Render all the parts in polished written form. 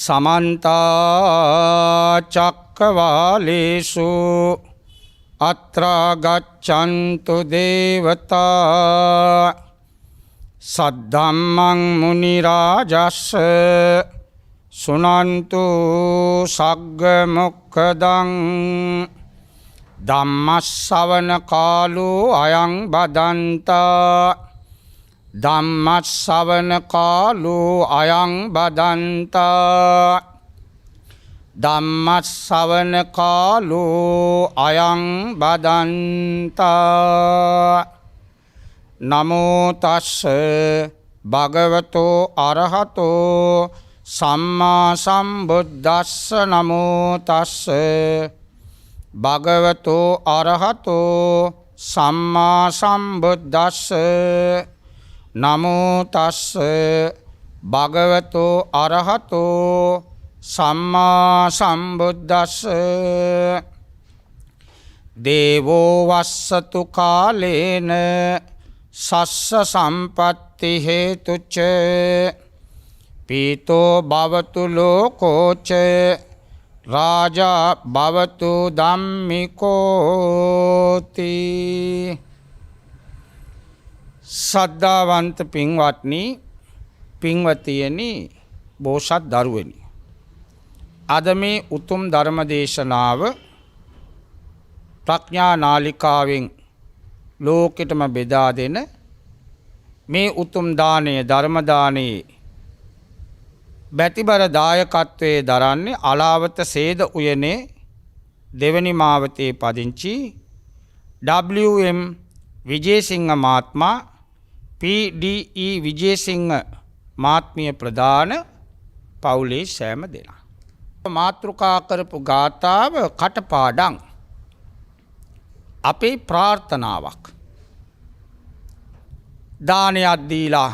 समन्ता चक्रवालेषु अत्र गच्छन्तु देवता सद्धम्मं मुनिराजस्स शृण्वन्तु सग्गमुक्खदं धम्मश्रवण कालो अयं बदन्ता धम्मश्रवण कालो अयं बदन्ता धम्मश्रवण कालो अयं बदन्ता नमो तस्स भगवतो अरहतो सम्मा सम्बुद्धस्स नमो तस्स भगवतो अरहतो सम्मा सम्बुद्धस्स नमो तस्स भगवतो अरहतो सम्मा सम्बुद्धस्स देवो वස්සතු कालेन सस्स सम्पत्ति हेतुच पीतो भवतु लोकोच राजा भवतु ධම්මිකෝති. සද්ධාවන්ත පින්වත්නි, පින්වතියනි, බෝසත් දරුවනි, අද මේ උතුම් ධර්ම දේශනාව ප්‍රඥා නාලිකාවෙන් ලෝකෙටම බෙදා දෙන මේ උතුම් දානය ධර්ම දානයේ බැතිබර දායකත්වයේ දරන්නේ අලාවත සේද උයනේ දෙවනි මාවතේ පදිංචි WM විජේසිංහ මහත්මයා PDE විජේසිංහ මහත්මිය ප්‍රදාන පවුලේ සෑම දෙනා. මාතෘකා කරපු ගාථාව කටපාඩම් අපේ ප්‍රාර්ථනාවක්. දානයක් දීලා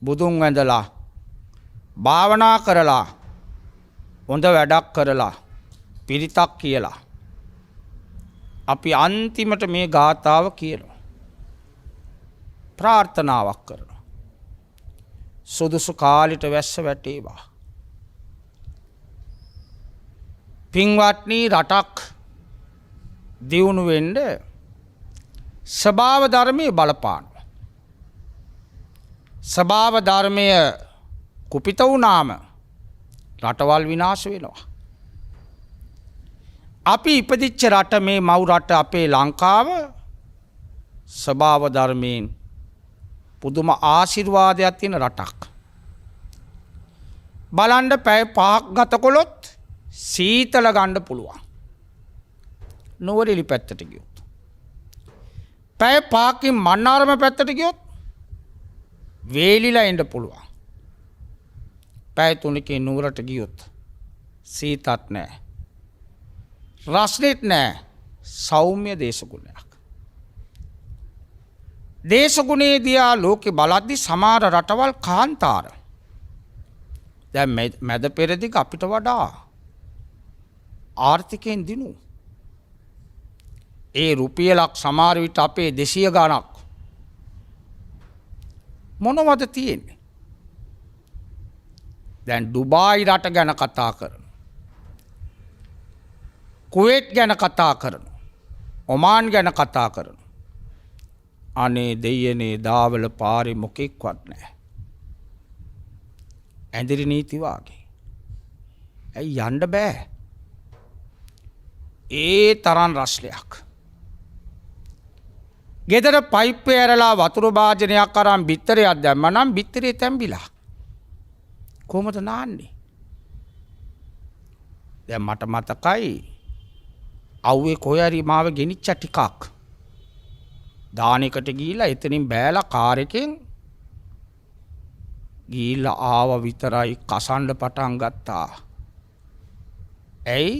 බුදුන් වැඳලා භාවනා කරලා හොඳ වැඩක් කරලා පිරිතක් කියලා අපි අන්තිමට මේ ගාථාව කියනවා. ප්‍රාර්ථනාවක් කරනවා. සුදුසු කාලෙට වැස්ස වැටේවා. පින්වත්නි, රටක් දියුණු වෙන්න ස්වභාව ධර්මයේ බලපානවා. ස්වභාව ධර්මය කුපිත වුණාම රටවල් විනාශ වෙනවා. අපි ඉපදිච්ච රට, මේ මව් රට අපේ ලංකාව ස්වභාව ධර්මයෙන් පුදුම ආශිර්වාදයක් තියෙන රටක්. බලන්න, පැය 5ක් ගත කළොත් සීතල ගන්න පුළුවන්. නුවරඑළිය පැත්තට ගියොත්, පැය 5කින් මන්නාරම පැත්තට ගියොත් වේලිලා එන්න පුළුවන්. පැය 3කින් නුවරට ගියොත් සීතත් නැහැ, රස්නෙත් නැහැ. සෞම්‍ය දේශගුණයක්. දේශගුණේ දිහා ලෝකෙ බලද්දි සමහර රටවල් කාන්තාර දැන් මැද පෙරදිග අපිට වඩා ආර්ථිකයෙන් දිනු. ඒ රුපියලක් සමහර විට අපේ 200 ගණක්. මොනවද තියෙන්නේ? දැන් ඩුබායි රට ගැන කතා කරනවා, කුවේට් ගැන කතා කරනවා, ඔමාන් ගැන කතා කරනවා. අනේ දෙයනේ, දාවල පාරේ මොකෙක්වත් නැහැ. ඇඳිරි නීති වාගේ. ඇයි යන්න බෑ? ඒ තරම් රස්ලයක්. ගෙදර පයිප්පය ඇරලා වතුර භාජනයක් අරන් බිත්තරයක් දැම්ම නම් බිත්තරේ තැම්බිලා. කොහොමද නාන්නේ? දැන් මට මතකයි අවුවේ කොහරි මාව ගෙනිච්ච ටිකක්. දානෙකට ගිහිල්ලා එතනින් බෑලා කාර් එකෙන් ගිහිල්ලා ආව විතරයි කසන්න පටන් ගත්තා. ඇයි?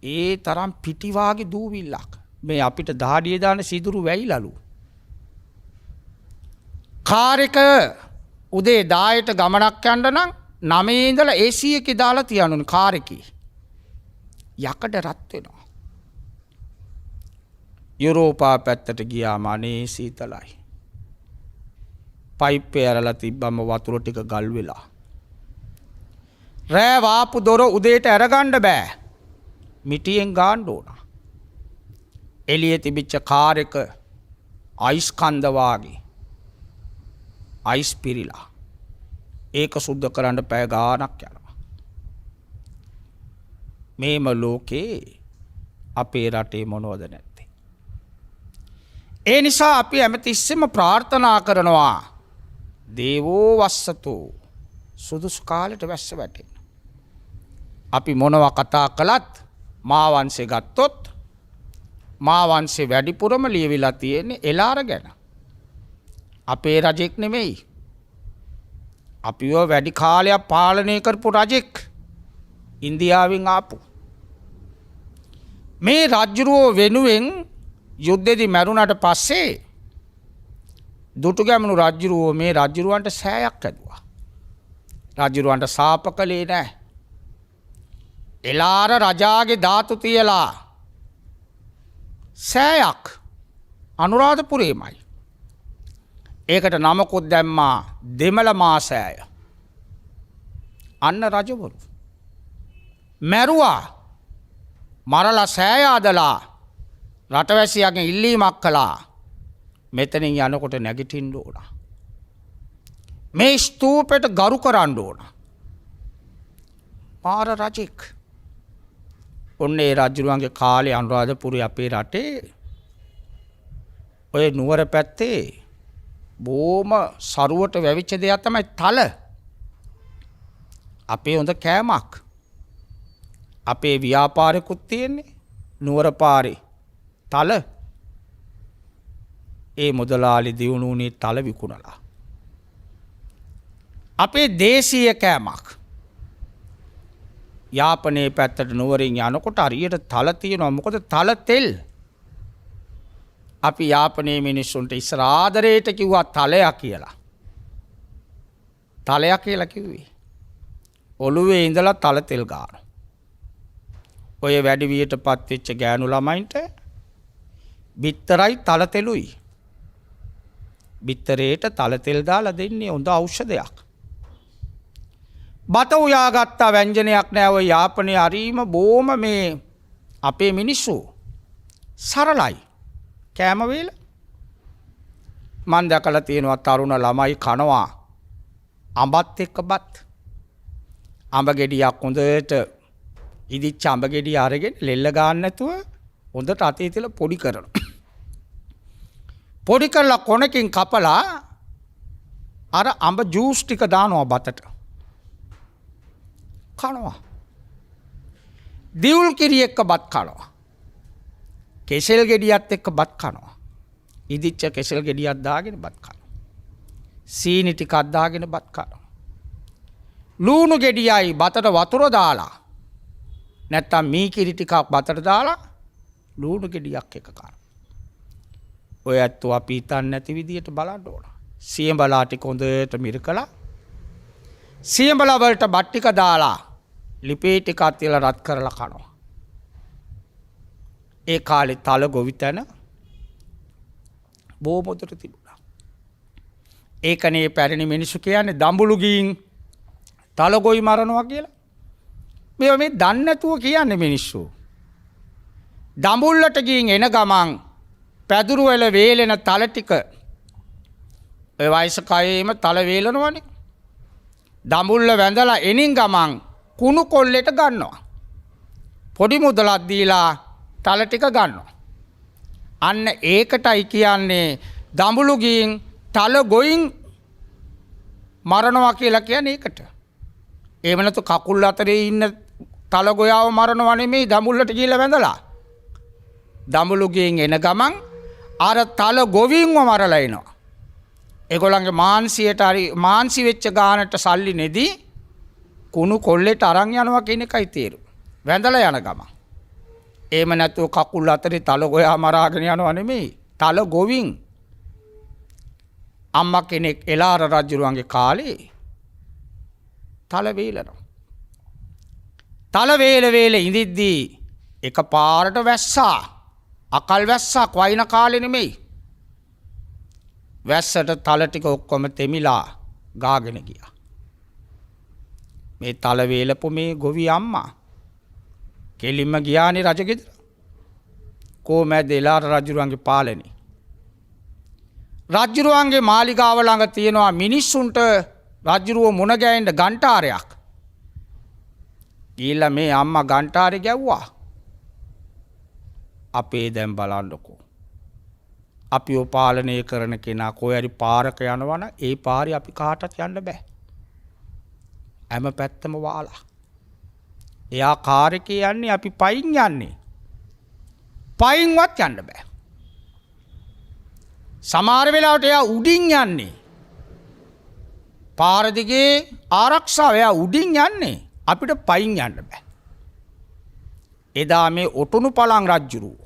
ඒ තරම් පිටි වාගේ දූවිල්ලක්. මේ අපිට දාඩිය දාන සිදුරු වැයිලලු. කාර් එක උදේ 10ට ගමනක් යන්න නම් 9 ඉඳලා AC එකේ දාලා තියන්න ඕනේ කාර් එකේ. යකඩ රත් වෙනවා. යුරෝපා පැත්තට ගියාම අනේ සීතලයි. පයිප් එක ඇරලා තිබ්බම වතුර ටික ගල් වෙලා. රෑ වාපු දොර උදේට අරගන්න බෑ. මිටියෙන් ගාන්න ඕන. එළියේ තිබිච්ච කාර් එක අයිස් කන්ද වාගේ අයිස් පිරිලා. ඒක සුද්ධ කරන්න පැය ගාණක් යනවා. මේම ලෝකේ අපේ රටේ මොනවද නැත්තේ? ඒ නිසා අපි හැමතිස්සෙම ප්‍රාර්ථනා කරනවා දේවෝ වස්සතු සුදුසු කාලෙට වැස්ස වැටෙන්න. අපි මොනවා කතා කළත් මාවංශේ ගත්තොත් මාවංශේ වැඩිපුරම ලියවිලා තියෙන්නේ එළාර ගැන. අපේ රජෙක් නෙමෙයි. අපිව වැඩි කාලයක් පාලනය කරපු රජෙක් ඉන්දියාවෙන් ආපු. මේ රජුරෝ වෙනුවෙන් යුද්ධෙදි මැරුණට පස්සේ දුටුගැමුණු රජුරෝ මේ රජුරවන්ට සෑයක් ඇදුවා. රජුරවන්ට සාප කළේ නැහැ. එළාර රජාගේ ධාතු තියලා සෑයක් අනුරාධපුරේමයි. ඒකට නමකුත් දැම්මා දෙමළ මාසෑය. අන්න රජවරු මැරුවා. මරලා සෑය අදලා රටවැසියගෙන් ඉල්ලීමක් කළා. මෙතනින් යනකොට නැගිටින්න ඕන. මේ ස්තූපයට ගරු කරන්න ඕන. මාර රජෙක්. ඔන්න ඒ රජුරුවන්ගේ කාලේ අනුරාධපුරේ අපේ රටේ ඔය නුවර පැත්තේ බොහොම සරුවට වැවිච්ච දෙයක් තමයි තල. අපේ හොඳ කෑමක්. අපේ ව්‍යාපාරිකුත් තියෙන්නේ නුවර පාරේ තල. ඒ මුදලාලි දියුණුුනේ තල විකුණලා. අපේ දේශීය කෑමක්. යාපනයේ පැත්තට නුවරින් යනකොට හරියට තල තියෙනවා. මොකද තල තෙල්. අපි යාපනයේ මිනිස්සුන්ට ඉස්සර ආදරේට කිව්වා තලයක් කියලා. තලයක් කියලා කිව්වේ. ඔළුවේ ඉඳලා තල තෙල් ගන්න. ඔය වැඩි වියටපත් වෙච්ච ගෑනු ළමයින්ට බිත්තරයි තල තෙලුයි. බිත්තරේට තල තෙල් දාලා දෙන්නේ හොඳ ඖෂධයක්. බත උයාගත්ත ව්‍යංජනයක් නෑ ඔය යාපනයේ හරීම බොම මේ අපේ මිනිස්සු සරලයි. කෑම වේල මන් දැකලා තියෙනවා තරුණ ළමයි කනවා අඹත් එක්ක බත්. අඹ ගෙඩියක් හොඳට ඉදිච්ච අඹ ගෙඩිය අරගෙන ලෙල්ල ගන්න නැතුව හොඳට අතේ තියලා පොඩි කරනවා. පොඩි කරලා කොනකින් කපලා අර අඹ ජූස් ටික දානවා බතට. කනවා. දියුල් කිරි එක්ක බත් කනවා. කෙසෙල් ගෙඩියත් එක්ක බත් කනවා. ඉදිච්ච කෙසෙල් ගෙඩියක් දාගෙන බත් කනවා. සීනි ටිකක් දාගෙන බත් කනවා. ලූණු ගෙඩියයි බතට වතුර දාලා නැත්තම් මී කිරි ටිකක් බතට දාලා ලූණු ගෙඩියක් එක කනවා. ඔය ඇත්තෝ අපි හිතන්නේ නැති විදියට බලන්න ඕන. සියඹලා ටික හොඳට මිරිකලා සියඹලා වලට බත් ටික දාලා ලිපේ ටිකක් තියලා රත් කරලා කනවා. ඒ කාලේ තල ගොවිතැන බොහොමදට තිබුණා. ඒකනේ පැරණි මිනිස්සු කියන්නේ දඹුලු ගින් තල ගොවි මරනවා කියලා. මේ දන්නේ නැතුව කියන්නේ මිනිස්සු. දඹුල්ලට ගින් එන ගමන් පැදුරු වල වේලෙන තල ටික ඔය වයසක අයේම තල වේලනවනේ. දඹුල්ල වැඳලා එනින් ගමන් කුණු කොල්ලෙට ගන්නවා. පොඩි මුදලක් දීලා තල ටික ගන්නවා. අන්න ඒකටයි කියන්නේ දඹුලු ගින් තල ගොයින් මරනවා කියලා කියන්නේ ඒකට. එහෙම නැතු කකුල් අතරේ ඉන්න තල ගොයාව මරනවා නෙමෙයි දඹුල්ලට ගිහිල්ලා වැඳලා. දඹුලු ගින් එන ගමන් අර තල ගොවින්ව මරලා එනවා. ඒගොල්ලන්ගේ මාන්සියට හරි මාන්සි වෙච්ච ගානට සල්ලි නෙදී කුණු කොල්ලෙට අරන් යනවා කියන එකයි තේරුම. වැඳලා යන ගමන්. එහෙම නැතුව කකුල් අතරේ තල ගොයා මරාගෙන යනවා නෙමෙයි. තල ගොවින්. අම්මා කෙනෙක් එළාර රජුරුවන්ගේ කාලේ තල වේලනවා. තල වේල ඉඳිද්දී එක පාරට වැස්සා. අකල් වැස්සක් වයින් කාලේ නෙමෙයි. වැස්සට තල ටික ඔක්කොම තෙමිලා ගාගෙන ගියා. මේ තල වේලපු මේ ගොවි අම්මා කෙලින්ම ගියානේ රජගෙදර. කොහමද එලාර රජුරුවන්ගේ පාලනේ. රජුරුවන්ගේ මාලිගාව ළඟ තියෙනවා මිනිස්සුන්ට රජුරුව මුණ ගැහෙන්න ගන්ටාරයක්. ගිහිල්ලා මේ අම්මා ගන්ටාරේ ගැව්වා. අපේ දැන් බලන්නකෝ. අපිව පාලනය කරන කෙනා කොහේ හරි පාරක යනවනම් ඒ පාරේ අපි කාටවත් යන්න බෑ. හැම පැත්තම වාලා. එයා කාර් එකේ යන්නේ අපි පයින් යන්නේ. පයින්වත් යන්න බෑ. සමහර වෙලාවට එයා උඩින් යන්නේ. පාර දිගේ ආරක්ෂාව එයා උඩින් යන්නේ. අපිට පයින් යන්න බෑ. එදා මේ ඔටුනු පලං රජ්ජුරුව.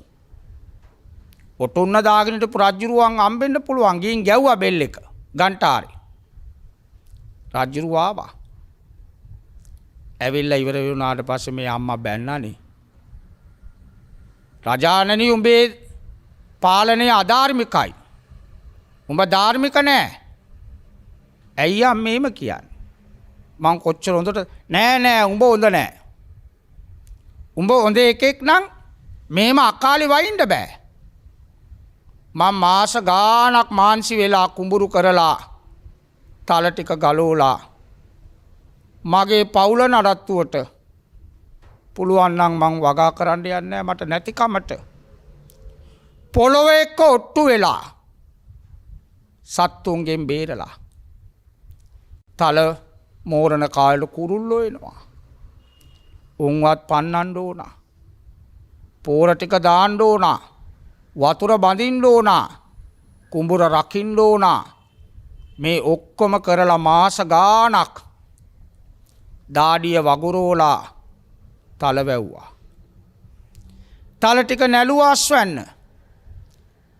ඔටුන්න දාගෙන හිටපු රජ්ජුරුවන් හම්බෙන්න පුළුවන්. ගිහින් ගැව්වා බෙල් එක ගන්ටාරේ. රජ්ජුරුව ආවා. ඇවිල්ලා ඉවර වුණාට පස්සේ මේ අම්මා බැන්නනේ. රජාණනි උඹේ පාලනය අධාර්මිකයි. උඹ ධාර්මික නෑ. ඇයි අම්මේම කියන්නේ? මං කොච්චර හොඳට නෑ උඹ හොඳ නෑ. උඹ හොඳ එකෙක් නම් මේම අකාලේ වයින්ද බෑ. මං මාස ගාණක් මාන්සි වෙලා කුඹුරු කරලා තල ටික ගලවලා මගේ පවුල නඩත්තුවට පුළුවන් නම් මං වගා කරන්න යන්නේ මට නැතිකමට. පොළොව එක්ක ඔට්ටු වෙලා සත්තුන්ගෙන් බේරලා තල මෝරණ කාලේ කුරුල්ලෝ එනවා. උන්වත් පන්නන්න ඕන. පෝර ටික දාන්න ඕන. වතුර බඳින්න ඕන. කුඹුර රකින්න ඕන. මේ ඔක්කොම කරලා මාස ගාණක් දාඩිය වගුරෝලා තල වැව්වා. තල ටික නැලුවා අස්වැන්න.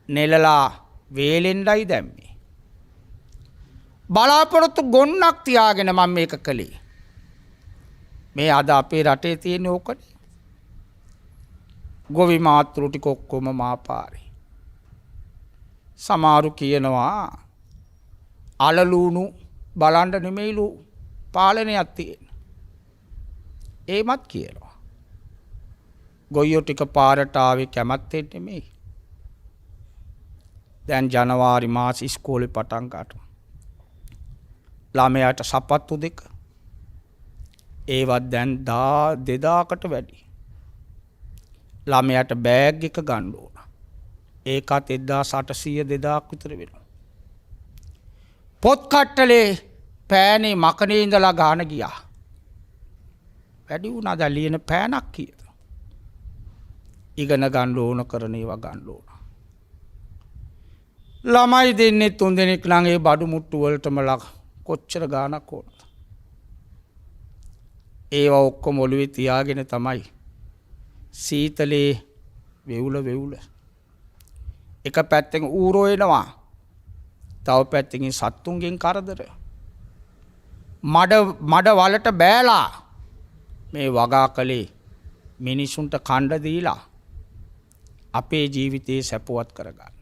නෙලලා වේලෙන්ඩයි දැම්මේ. බලාපොරොත්තු ගොන්නක් තියාගෙන මම මේක කළේ. මේ අද අපේ රටේ තියෙන ඕකනේ. ගොවි මාතෘ ටික ඔක්කොම මාපාරේ. සමහරු කියනවා අලලුණු බලන්න නෙමෙයිලු පාලනයක් තියෙන. ඒමත් කියනවා. ගොයියෝ ටික පාරට ආවේ කැමැත්තෙන් නෙමෙයි. දැන් ජනවාරි මාස ඉස්කෝලේ පටන් ගන්නවා. ළමයාට සපත්තු දෙක. ඒවත් දැන් 2000කට වැඩි. ළමයාට බෑග් එක ගන්න ඕන. ඒකත් 1800 2000ක් විතර වෙනවා. පොත් කට්ටලේ පෑනේ මකනේ ඉඳලා ගාන ගියා. වැඩි වුණා දැන් ලියන පෑනක් කීයද? ඉගෙන ගන්න ඕන කරන ඒවා ගන්න ඕන. ළමයි දෙන්නේ 3 දෙනෙක් නම් ඒ බඩු මුට්ටු වලටම කොච්චර ගාණක් ඕනද? ඒවා ඔක්කොම ඔළුවේ තියාගෙන තමයි සීතලේ වෙවුල එක පැත්තකින් ඌරෝ එනවා. තව පැත්තකින් සත්තුන්ගෙන් කරදර. මඩ වලට බෑලා මේ වගා කළේ මිනිසුන්ට කණ්ඩ දීලා අපේ ජීවිතේ සැපවත් කරගන්න.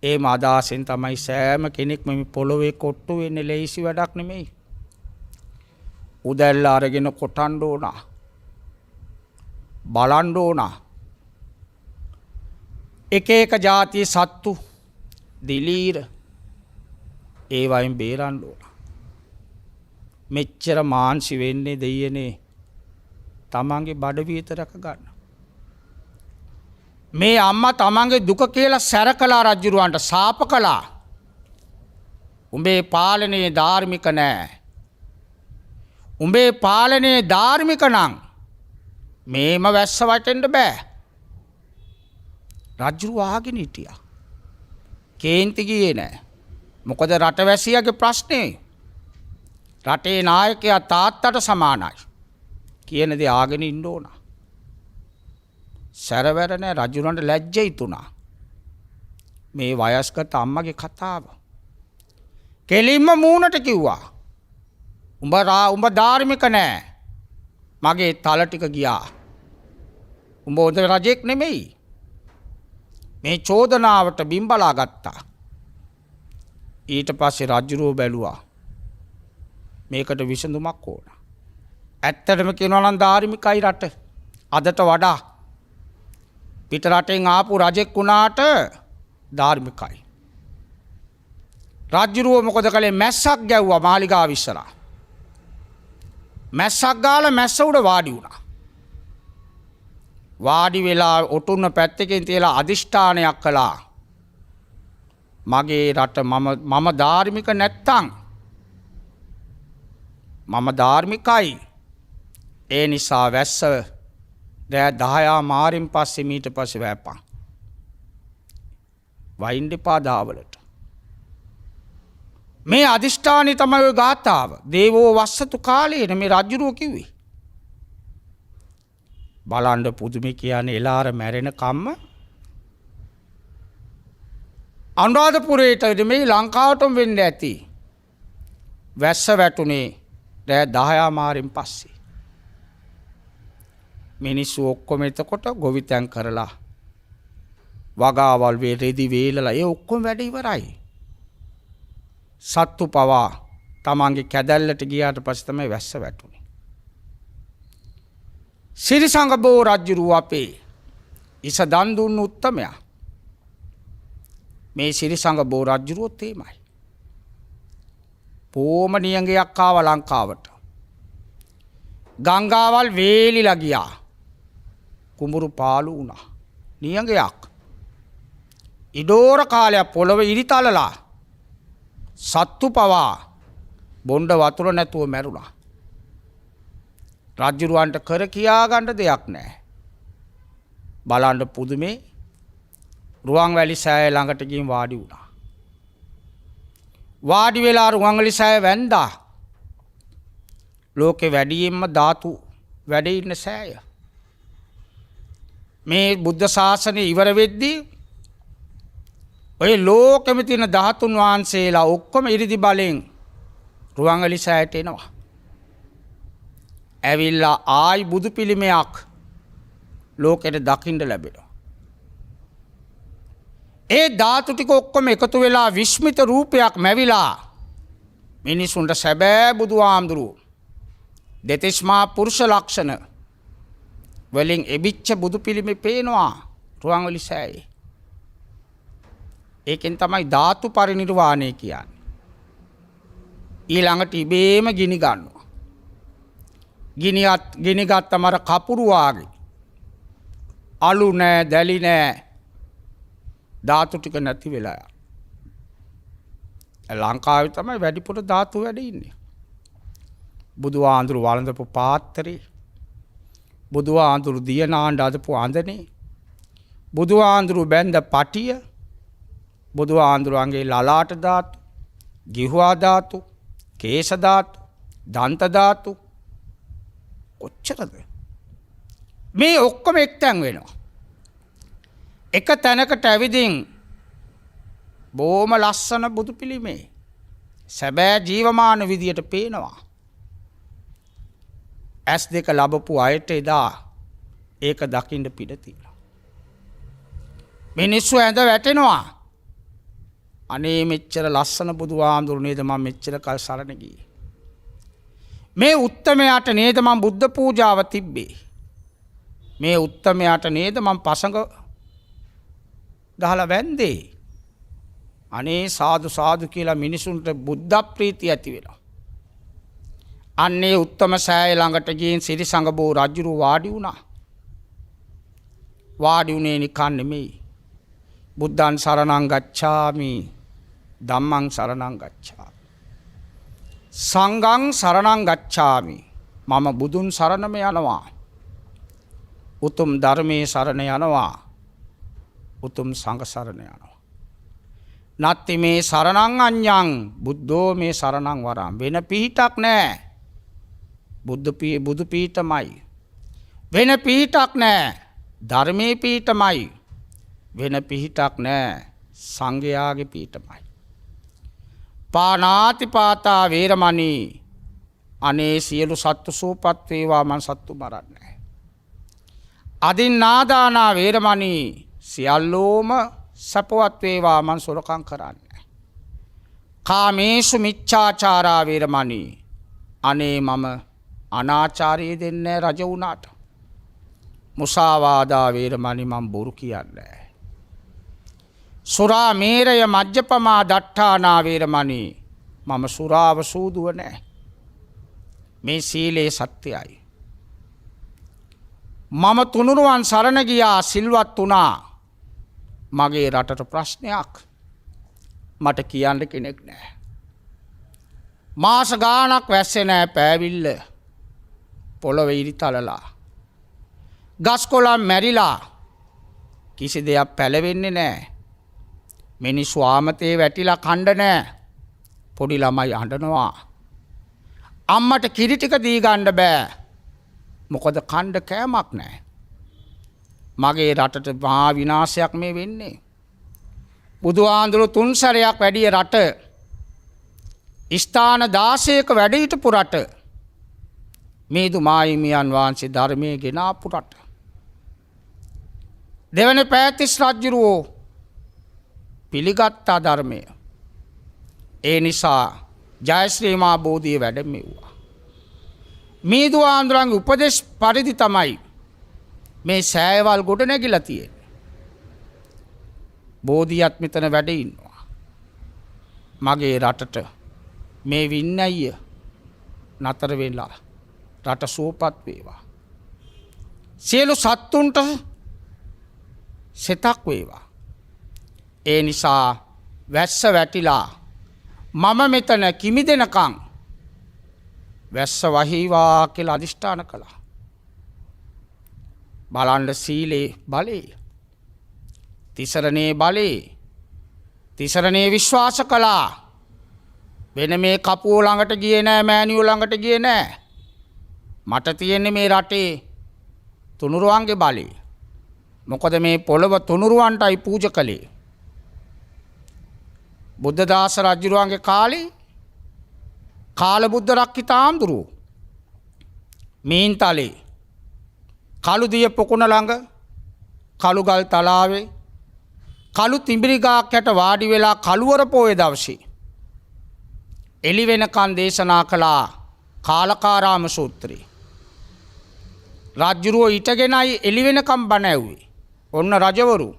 ඒ අදහසෙන් තමයි සෑම කෙනෙක්ම මේ පොළොවේ කොට්ටු වෙන්නේ. ලේසි වැඩක් නෙමෙයි. උදැල්ල අරගෙන කොටන්න ඕන. බලන්න ඕන. එක එක જાතිය සත්තු දිලීර ඒ වයින් බේරන්න ඕන. මෙච්චර මාන්සි වෙන්නේ දෙයියනේ තමන්ගේ බඩ විතරක ගන්න. මේ අම්මා තමන්ගේ දුක කියලා සැර කළා රජුරවන්ට සාප කළා. උඹේ පාලනයේ ධාර්මික නෑ. උඹේ පාලනයේ ධාර්මික නම් මේම වැස්ස වටෙන්න බෑ. රජුරුව ආගෙන හිටියා. කේන්ති ගියේ නෑ. මොකද රටවැසියාගේ ප්‍රශ්නේ රටේ නායකයා තාත්තට සමානයි කියන දේ ආගෙන ඉන්න ඕන. සැරවැර නෑ. රජුරන්ට ලැජ්ජ හිතුණා. මේ වයස්ගත අම්මගේ කතාව. කෙලින්ම මූණට කිව්වා. උඹ ධාර්මික නෑ. මගේ තල ටික ගියා. උඹ හොඳ රජෙක් නෙමෙයි. මේ චෝදනාවට බිම්බලා ගත්තා. ඊට පස්සේ රජුරෝ බැලුවා. මේකට විසඳුමක් ඕන. ඇත්තටම කියනවා නම් ධාර්මිකයි රට. අදට වඩා පිට රටෙන් ආපු රජෙක් වුණාට ධාර්මිකයි. රජුරුව මොකද කළේ? මැස්සක් ගැව්වා මාලිගාව ඉස්සරහා. මැස්සක් ගාලා මැස්ස උඩ වාඩි වුණා. වාඩි වෙලා ඔටුන්න පැත්තකින් තියලා අදිෂ්ඨානයක් කළා. මගේ රට මම ධාර්මික නැත්තම් මම ධාර්මිකයි. ඒ නිසා වැස්ස රෑ 10 මාරින් පස්සේ මීට පස්සේ වැප්පන්. වයින් දෙපා දාවලට. මේ අදිෂ්ඨානය තමයි ඔය ගාථාව. දේවෝ වස්සතු කාලේන මේ රජුරුව කිව්වේ. බලන්න පුදුමේ කියන්නේ එලාර මැරෙන කම්ම අනුරාධපුරයට මේ ලංකාවටම වෙන්න ඇති. වැස්ස වැටුනේ රෑ 10 මාරින් පස්සේ. මිනිස්සු ඔක්කොම එතකොට ගොවිතැන් කරලා වගාවල් වේ රෙදි වේලලා ඒ ඔක්කොම වැඩ ඉවරයි. සත්තු පවා තමන්ගේ කැදැල්ලට ගියාට පස්සේ තමයි වැස්ස වැටුනේ. සිරිසංගබෝ රජුරුව අපේ ඉස දන් දුන්න උත්තමයා. මේ සිරිසංගබෝ රජුරුවොත් එහෙමයි. පෝම නියඟයක් ආව ලංකාවට. ගංගාවල් වේලිලා ගියා. කුඹුරු පාළු වුණා. නියඟයක්. ඉඩෝර කාලයක් පොළව ඉරිතලලා සත්තු පවා බොණ්ඩ වතුර නැතුව මැරුණා. රජුරවන්ට කර කියා ගන්න දෙයක් නැහැ. බලන්න පුදුමේ රුවන්වැලි සෑය ළඟට ගිහින් වාඩි වුණා. වාඩි වෙලා රුවන්වැලි සෑය වැන්දා. ලෝකේ වැඩියෙන්ම ධාතු වැඩ ඉන්න සෑය. මේ බුද්ධ ශාසනය ඉවර වෙද්දී ඔය ලෝකෙම තියෙන ධාතුන් වහන්සේලා ඔක්කොම ඉරිදි බලෙන් රුවන්වැලි සෑයට එනවා. ඇවිල්ලා ආයි බුදු පිළිමයක් ලෝකෙට දකින්න ලැබෙනවා. ඒ ධාතු ටික ඔක්කොම එකතු වෙලා විස්මිත රූපයක් මැවිලා මිනිසුන්ට සැබෑ බුදුහාමුදුරුවෝ දෙතිස්මා පුරුෂ ලක්ෂණ වලින් එබිච්ච බුදු පිළිමේ පේනවා රුවන්වැලි සෑයේ. ඒකෙන් තමයි ධාතු පරිනිර්වාණය කියන්නේ. ඊළඟට ඉබේම ගිනි ගන්නවා. ගිනි ගත්තම අර කපුරු වාගේ අලු නෑ දැලි නෑ ධාතු ටික නැති වෙලා යනවා. ලංකාවේ තමයි වැඩිපුර ධාතු වැඩ ඉන්නේ. බුදුහාඳුරු වළඳපු පාත්‍රේ, බුදුහාඳුරු දියනාණ්ඩ අදපු අඳනේ, බුදුහාඳුරු බැඳ පටිය, බුදුහාඳුරුවන්ගේ ලලාට ධාතු, ගිහුවා ධාතු, කේශ ධාතු, දන්ත ධාතු කොච්චරද? මේ ඔක්කොම එක්තැන් වෙනවා. එක තැනකට ඇවිදින් බොහොම ලස්සන බුදු පිළිමේ සැබෑ ජීවමාන විදියට පේනවා. ඇස් දෙක ලැබපු අයට එදා ඒක දකින්න පිට තියෙනවා. මිනිස්සු ඇඳ වැටෙනවා. අනේ මෙච්චර ලස්සන බුදුහාමුදුරු නේද මම මෙච්චර කල් සරණ ගියේ. මේ උත්තමයාට නේද මම බුද්ධ පූජාව තිබ්බේ. මේ උත්තමයාට නේද මම පසඟ ගහලා වැන්දේ. අනේ සාදු සාදු කියලා මිනිසුන්ට බුද්ධ ප්‍රීතිය ඇති වෙනවා. අන්නේ උත්තම සෑය ළඟට ගිහින් සිරිසංගබෝ රජුරු වාඩි වුණා. වාඩි උනේ නිකන් නෙමෙයි. බුද්ධං සරණං ගච්ඡාමි, ධම්මං සරණං ගච්ඡාමි, සංඝං සරණං ගච්ඡාමි. මම බුදුන් සරණම යනවා. උතුම් ධර්මයේ සරණ යනවා. උතුම් සංඝ සරණ යනවා. නත්ති මේ සරණං අඤ්ඤං බුද්ධෝ මේ සරණං වරං. වෙන පිහිටක් නැහැ. බුදු පිහිටමයි. වෙන පිහිටක් නැහැ. ධර්මයේ පිහිටමයි. වෙන පිහිටක් නැහැ. සංඝයාගේ පිහිටමයි. පානාති පාතා වේරමණී. අනේ සියලු සත්තු සූපත් වේවා මං සත්තු මරන්නේ නැහැ. අදින්නාදානා වේරමණී. සියල්ලෝම සපවත් වේවා මං සොරකම් කරන්නේ නැහැ. කාමේසු මිච්ඡාචාරා වේරමණී. අනේ මම අනාචාරයේ දෙන්නේ රජ වුණාට. මුසාවාදා වේරමණී මම බොරු කියන්නේ. සුරා මේරය මජ්ජපමා දට්ඨානා වේරමණී මම සුරාව සූදුව නැහැ. මේ සීලේ සත්‍යයි. මම තුනුරුවන් සරණ ගියා සිල්වත් වුණා. මගේ රටට ප්‍රශ්නයක් මට කියන්න කෙනෙක් නැහැ. මාස ගාණක් වැස්සේ නැහැ පෑවිල්ල පොළොවේ ඉරි තලලා. ගස් කොළන් මැරිලා කිසි දෙයක් පැලවෙන්නේ නැහැ. මිනිස්සු ආමතේ වැටිලා කණ්ඩ නැහැ. පොඩි ළමයි අඬනවා. අම්මට කිරි ටික දී ගන්න බෑ. මොකද කණ්ඩ කෑමක් නැහැ. මගේ රටට මහා විනාශයක් මේ වෙන්නේ. බුදුහාඳුරු 3 සැරයක් වැඩිය රට. ස්ථාන 16ක වැඩ හිටපු රට. මේදු මාහිමියන් වහන්සේ ධර්මයේ ගෙනාපු රට. දෙවන පෑතිස් රජුරෝ පිළිගත්තා ධර්මය. ඒ නිසා ජයශ්‍රී මහා බෝධිය වැඩමෙව්වා. මේදු ආන්දරන්ගේ උපදේශ පරිදි තමයි මේ සෑයවල් ගොඩ නැගිලා තියෙන්නේ. බෝධියත් මෙතන වැඩ ඉන්නවා. මගේ රටට මේ වින්නය නතර වෙලා රට සුවපත් වේවා. සියලු සත්තුන්ට සෙතක් වේවා. ඒ නිසා වැස්ස වැටිලා මම මෙතන කිමිදෙනකං වැස්ස වහිවා කියලා අධිෂ්ඨාන කළා. බලන්න සීලේ බලේ. තිසරණේ බලේ. තිසරණේ විශ්වාස කළා. වෙන මේ කපුව ළඟට ගියේ නෑ මෑණියෝ ළඟට ගියේ නෑ. මට තියෙන්නේ මේ රටේ තුනුරුවන්ගේ බලේ. මොකද මේ පොළව තුනුරුවන්ටයි පූජ කළේ. බුද්ධදාස රජුරුවන්ගේ කාලේ කාල බුද්ධ රක්කිත ආම්දුරුවෝ මීන්තලේ කළු දිය පොකුණ ළඟ කළුගල් තලාවේ කළු තිඹිරි ගහක් යට වාඩි වෙලා කළුවර පොයේ දවසේ එළි වෙනකන් දේශනා කළා කාලකාරාම සූත්‍රය. රජුරුවෝ ඊටගෙනයි එළි වෙනකම් බණ ඇව්වේ. ඔන්න රජවරු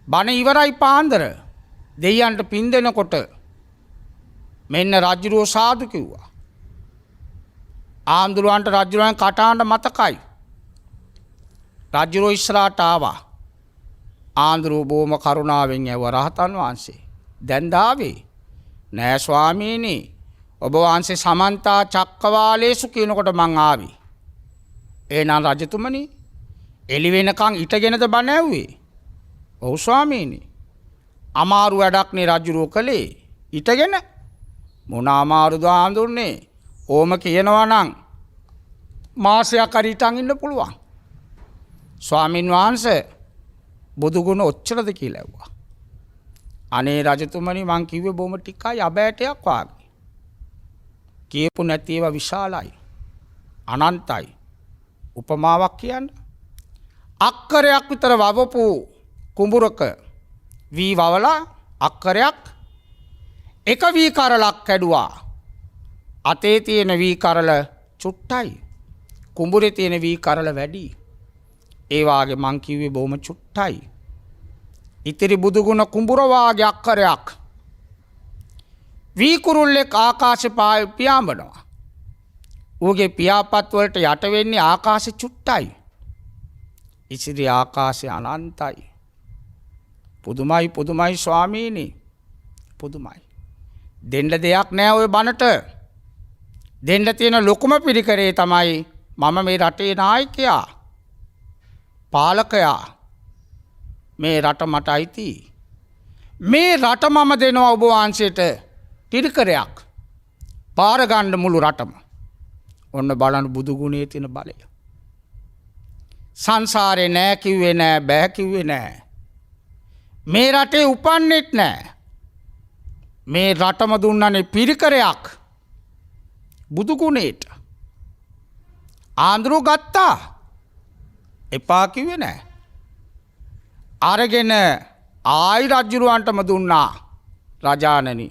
බණ ඉවරයි පාන්දර දෙයයන්ට පින් දෙනකොට මෙන්න රජුරුවෝ සාදු කිව්වා. ආම්දුරුවන්ට රජුරුවන් කටහඬ මතකයි. රජුරුවෝ ඉස්සරහට ආවා. ආන්දරුව බොහොම කරුණාවෙන් ඇහුවා රහතන් වහන්සේ දැන් දාවේ නෑ ස්වාමීනි ඔබ වහන්සේ සමන්තා චක්කවාලේසු කියනකොට මං ආවි. එහෙනම් රජතුමනි එළි වෙනකන් ඉටගෙනද බණ ඇව්වේ? ඔව් ස්වාමීනි. අමාරු වැඩක් නේ රජුරෝ කළේ. ඉටගෙන මොන අමාරුද ආඳුන්නේ? ඕම කියනවා නම් මාසයක් හරි ඉටන් ඉන්න පුළුවන්. ස්වාමින් වහන්සේ බුදුගුණ ඔච්චරද කියලා ඇහුවා. අනේ රජතුමනි මං කිව්වේ බොම ටිකයි අබෑටයක් වාගේ. කියපු නැති ඒවා විශාලයි. අනන්තයි. උපමාවක් කියන්න. අක්කරයක් විතර වවපු කුඹුරක වී වවලා අක්කරයක් එක වී කරලක් කැඩුවා. අතේ තියෙන වී කරල චුට්ටයි. කුඹුරේ තියෙන වී කරල වැඩි. ඒ වාගේ මං කිව්වේ බොහොම චුට්ටයි. ඉතිරි බුදුගුණ කුඹුර වාගේ අක්කරයක්. වී කුරුල්ලෙක් ආකාශේ පියාඹනවා. ඌගේ පියාපත් වලට යට වෙන්නේ ආකාශෙ චුට්ටයි. ඉතිරි ආකාශය අනන්තයි. පුදුමයි පුදුමයි ස්වාමීනි. පුදුමයි. දෙන්න දෙයක් නෑ ඔය බණට. දෙන්න තියෙන ලොකුම පිරිකරේ තමයි මම මේ රටේ නායකයා. පාලකයා. මේ රට මට අයිති. මේ රට මම දෙනවා ඔබ වහන්සේට පිරිකරයක්. පාර ගන්න මුළු රටම. ඔන්න බලන්න බුදු ගුණයේ තියෙන බලය. සංසාරේ නෑ කිව්වේ නෑ බෑ කිව්වේ නෑ. මේ රටේ උපන්නෙත් නෑ. මේ රටම දුන්නනේ පිරිකරයක්. බුදු ගුණේට. ආන්දරෝ ගත්තා. එපා කිව්වේ නෑ. අරගෙන ආයි රජුරවන්ටම දුන්නා. රජානනි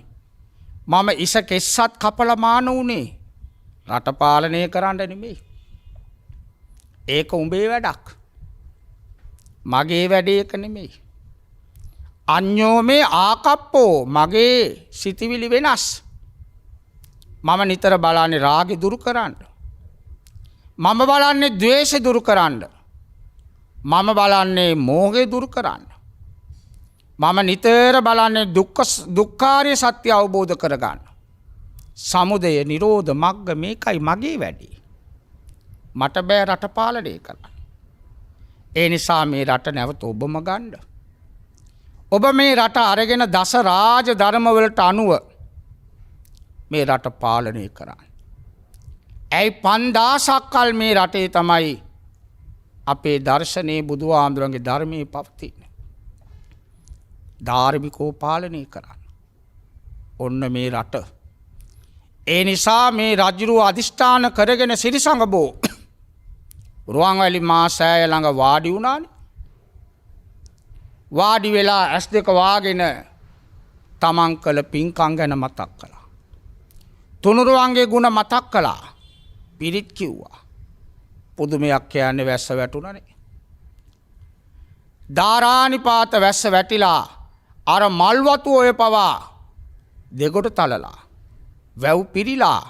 මම ඉස කෙස්සත් කපලා මාන උනේ රට පාලනය කරන්න නෙමෙයි. ඒක උඹේ වැඩක්. මගේ වැඩේ ඒක නෙමෙයි. අඤ්ඤෝ මේ ආකප්පෝ මගේ සිතිවිලි වෙනස්. මම නිතර බලන්නේ රාගෙ දුරු කරන්න. මම බලන්නේ ද්වේෂෙ දුරු කරන්න. මම බලන්නේ මෝහය දුරු කරන්න. මම නිතර බලන්නේ දුක්ඛාරිය සත්‍ය අවබෝධ කරගන්න. සමුදය නිරෝධ මග්ග මේකයි මගේ වැඩේ. මට බෑ රට පාලනය කරන්න. ඒ නිසා මේ රට නැවත ඔබම ගන්න. ඔබ මේ රට අරගෙන දස රාජ ධර්මවලට අනුව මේ රට පාලනය කරන්න. ඇයි 5000ක් කල් මේ රටේ තමයි අපේ දර්ශනයේ බුදුහාමුදුරන්ගේ ධර්මයේ පවතින්නේ. ධාර්මිකව පාලනය කරන්න. ඔන්න මේ රට. ඒ නිසා මේ රජුව අධිෂ්ඨාන කරගෙන සිරිසංගබෝ රුවන්වැලි මාසෑය ළඟ වාඩි වුණානේ. වාඩි වෙලා ඇස් දෙක වාගෙන තමන් කළ පින්කම් ගැන මතක් කළා. තුනුරුවන්ගේ ගුණ මතක් කළා. පිරිත් කිව්වා. පුදුමයක් කියන්නේ වැස්ස වැටුණනේ. ධාරානිපාත වැස්ස වැටිලා අර මල් වතු ඔය පවා දෙගොඩ තලලා වැව් පිරිලා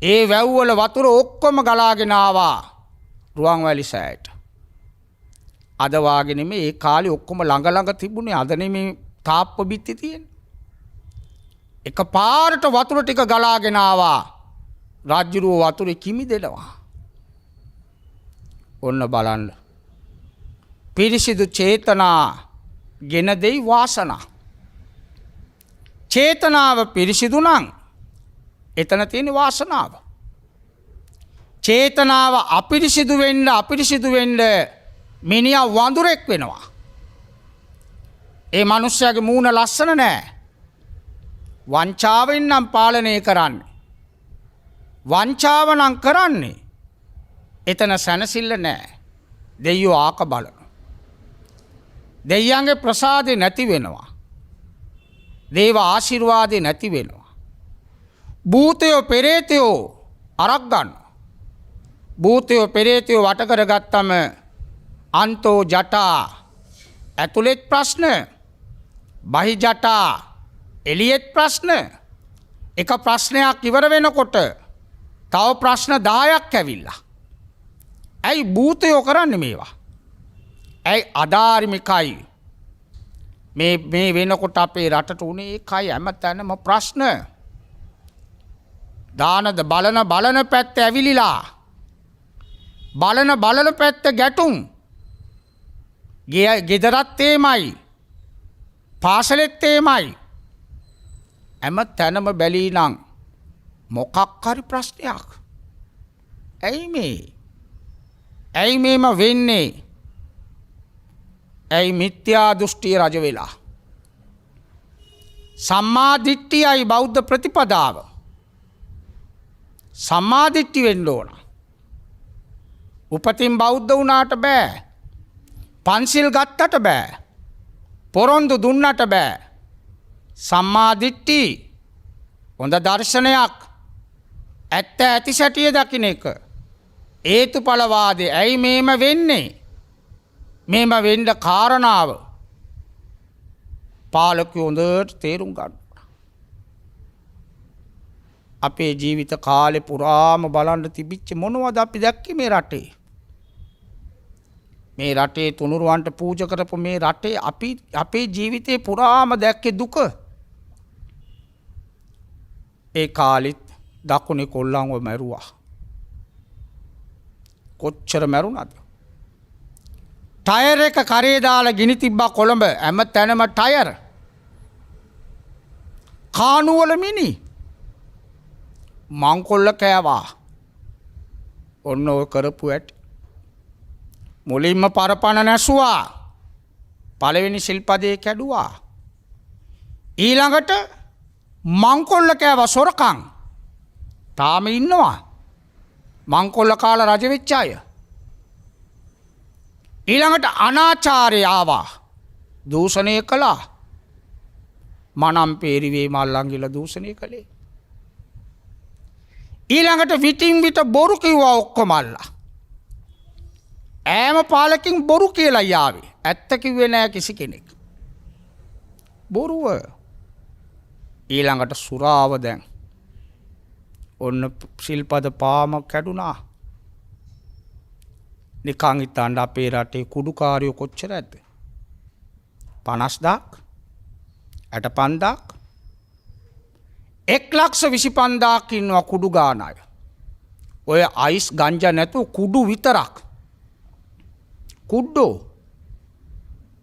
ඒ වැව් වල වතුර ඔක්කොම ගලාගෙන ආවා රුවන්වැලි සෑයට. අද වාගේ නෙමෙයි ඒ කාලේ ඔක්කොම ළඟ ළඟ තිබුණේ. අද නෙමෙයි තාප්ප බිත්ති තියෙන්නේ. එක පාරට වතුර ටික ගලාගෙන ආවා. රාජ්‍යරුව වතුරේ කිමි දෙනවා. ඔන්න බලන්න. පිරිසිදු චේතනා ගෙන දෙයි වාසනා. චේතනාව පිරිසිදු නම් එතන තියෙන වාසනාව. චේතනාව අපිරිසිදු වෙන්න මිනිහා වඳුරෙක් වෙනවා. ඒ මනුස්සයාගේ මූණ ලස්සන නෑ. වංචාවෙන් නම් පාලනය කරන්නේ. වංචාව නම් කරන්නේ. එතන සැනසෙල්ල නෑ. දෙයියෝ ආක බලන. දෙයියන්ගේ ප්‍රසාදේ නැති වෙනවා. දේව ආශිර්වාදේ නැති වෙනවා. භූතයෝ පෙරේතයෝ අරක් ගන්නවා. භූතයෝ පෙරේතයෝ වට කරගත්තම අන්තෝ ජටා ඇතුළෙත් ප්‍රශ්න, බහි ජටා එළියෙත් ප්‍රශ්න. එක ප්‍රශ්නයක් ඉවර වෙනකොට තව ප්‍රශ්න 10ක් ඇවිල්ලා. ඇයි භූතයෝ කරන්නේ මේවා? ඇයි අධාර්මිකයි? මේ වෙනකොට අපේ රටට උනේ ඒකයි. හැමතැනම ප්‍රශ්න. දානද බලන පැත්ත ඇවිලිලා. බලන පැත්ත ගැටුම්. ගෙදරත් තේමයි. පාසලෙත් තේමයි. හැම තැනම බැලී නම් මොකක් හරි ප්‍රශ්නයක්. ඇයි මේම වෙන්නේ? ඇයි මිත්‍යා දෘෂ්ටිය රජ වෙලා? සම්මා දිට්ඨියයි බෞද්ධ ප්‍රතිපදාව. සම්මා දිට්ඨිය වෙන්න ඕන. උපතින් බෞද්ධ වුණාට බෑ. පන්සිල් ගත්තට බෑ. පොරොන්දු දුන්නට බෑ. සම්මා දිට්ඨි හොඳ දර්ශනයක්. ඇත්ත ඇති සැටිය දකින්න එක. හේතුඵලවාදී. ඇයි මේම වෙන්නේ? මේම වෙන්න කාරණාව පාලකයෝ හොඳට තේරුම් ගන්න. අපේ ජීවිත කාලේ පුරාම බලන්න තිබිච්ච මොනවද අපි දැක්කේ මේ රටේ? මේ රටේ තුනුරුවන්ට පූජා කරපු මේ රටේ අපි අපේ ජීවිතේ පුරාම දැක්කේ දුක. ඒ කාලෙත් දකුණේ කොල්ලන්ව මැරුවා. කොච්චර මැරුණාද? ටයර් එක කරේ දාලා ගිනි තිබ්බා කොළඹ. හැම තැනම ටයර්. කානුවල මිනි මංකොල්ල කෑවා. ඔන්න ඔය කරපු ඇට. මුලින්ම පරපණ නැසුවා. පළවෙනි ශිල්පදේ කැඩුවා. ඊළඟට මංකොල්ල කෑවා සොරකම්. තාම ඉන්නවා. මංකොල්ල කාලා රජ වෙච්ච අය. ඊළඟට අනාචාරය ආවා. දූෂණය කළා. මනම් පේරිවේ මල්ලංගිල දූෂණය කළේ. ඊළඟට විටින් විට බොරු කිව්වා ඔක්කොමල්ලා. ඈම පාලකින් බොරු කියලා යාවේ. ඇත්ත කිව්වේ නෑ කිසි කෙනෙක්. බොරුව. ඊළඟට සුරාව දැන්. ඔන්න ශිල්පද පාම කැඩුනා. නිකං හිතන්න අපේ රටේ කුඩුකාරයෝ කොච්චර ඇද්ද? 50,000ක් 65,000ක් 1,25,000ක් ඉන්නවා කුඩු ගාන අය. ඔය අයිස් ගංජා නැතුව කුඩු විතරක්. කුඩ්ඩෝ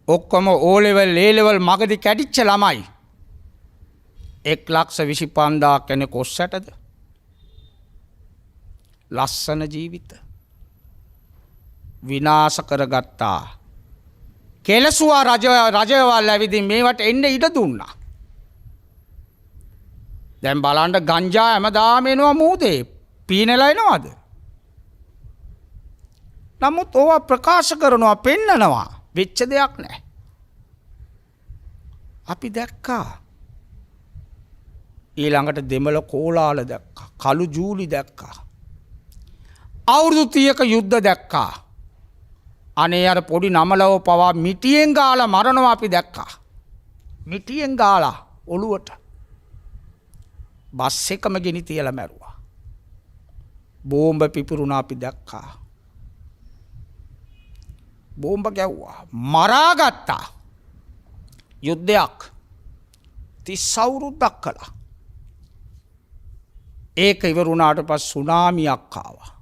ඔක්කොම O level A level මගදී කැඩිච්ච ළමයි 1,25,000 කෙනෙක් කොස්සටද? ලස්සන ජීවිත විනාශ කරගත්තා. කෙලසුවා රජවල් ඇවිදින් මේවට එන්න ඉඩ දුන්නා. දැන් බලන්න ගංජා හැමදාම එනවා මූදේ පීනලා එනවද? නමුත් ඕවා ප්‍රකාශ කරනවා පෙන්නනවා වෙච්ච දෙයක් නැහැ. අපි දැක්කා. ඊළඟට දෙමළ කෝලාල දැක්කා. කළු ජූලි දැක්කා. අවුරුදු 30ක යුද්ධ දැක්කා. අනේ අර පොඩි නමලව පවා මිටියෙන් ගාලා මරනවා අපි දැක්කා. මිටියෙන් ගාලා ඔළුවට. බස් එකම ගෙනි තියලා මැරුවා. බෝම්බ පිපුරුණා අපි දැක්කා. බෝම්බ ගැව්වා. මරාගත්තා. යුද්ධයක් 30 අවුරුද්දක් කළා. ඒක ඉවරුණාට පස්සේ සුනාමියක් ආවා.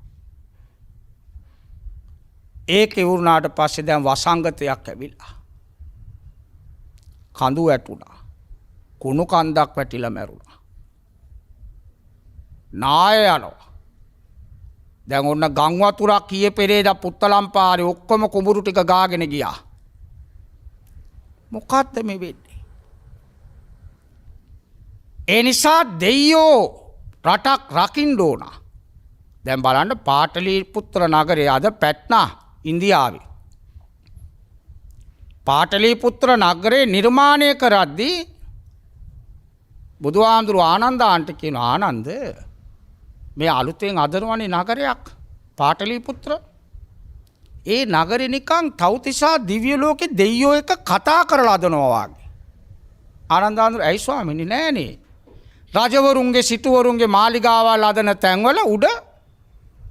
ඒක ඉවරුණාට පස්සේ දැන් වසංගතයක් ඇවිල්ලා. කඳු වැටුණා. කුණු කන්දක් වැටිලා මැරුණා. නාය යනවා. දැන් ඔන්න ගම් වතුරක් කීයේ පෙරේදා පුත්තලම් පාරේ ඔක්කොම කුඹුරු ටික ගාගෙන ගියා. මොකක්ද මේ වෙන්නේ? ඒ නිසා දෙයියෝ රටක් රකින්න ඕන. දැන් බලන්න පාටලිපුත්‍ර නගරය අද පැට්නා ඉන්දියාවේ. පාටලිපුත්‍ර නගරේ නිර්මාණය කරද්දී බුදුහාමුදුරු ආනන්දාන්ට කියන ආනන්ද මේ අලුතෙන් අදරවනේ නගරයක් පාටලිපුත්‍ර. ඒ නගරේ නිකන් තව්තිසා දිව්‍ය ලෝකේ දෙයියෝ එක කතා කරලා අදනවා වගේ. ආනන්දාන්දුර ඇයි ස්වාමීනි නෑනේ. රජවරුන්ගේ සිටුවරුන්ගේ මාලිගාවල් අදන තැන්වල උඩ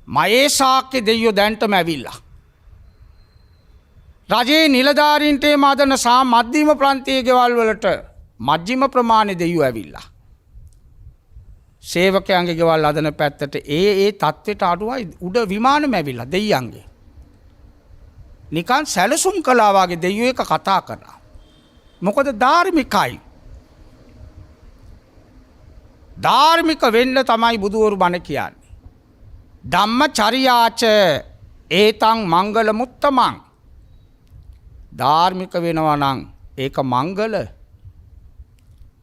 මයේ ශාක්‍ය දෙයියෝ දැන්ටම ඇවිල්ලා. රජයේ නිලධාරීන්ට මදන සා මධ්‍යම ප්‍රාන්තීය ගෙවල් වලට මධ්‍යම ප්‍රමාණය දෙයියෝ ඇවිල්ලා. සේවකයන්ගේ ගෙවල් අදන පැත්තට ඒ තත්ත්වයට අඩුවයි උඩ විමානෙම ඇවිල්ලා දෙයියන්ගේ. නිකන් සැලසුම් කළා වගේ දෙයියෝ එක කතා කරා. මොකද ධාර්මිකයි. ධාර්මික වෙන්න තමයි බුදුවරු බණ කියන්නේ. ධම්මචර්යාච ඒතං මංගල මුත්තමං. ධාර්මික වෙනවා නම් ඒක මංගල.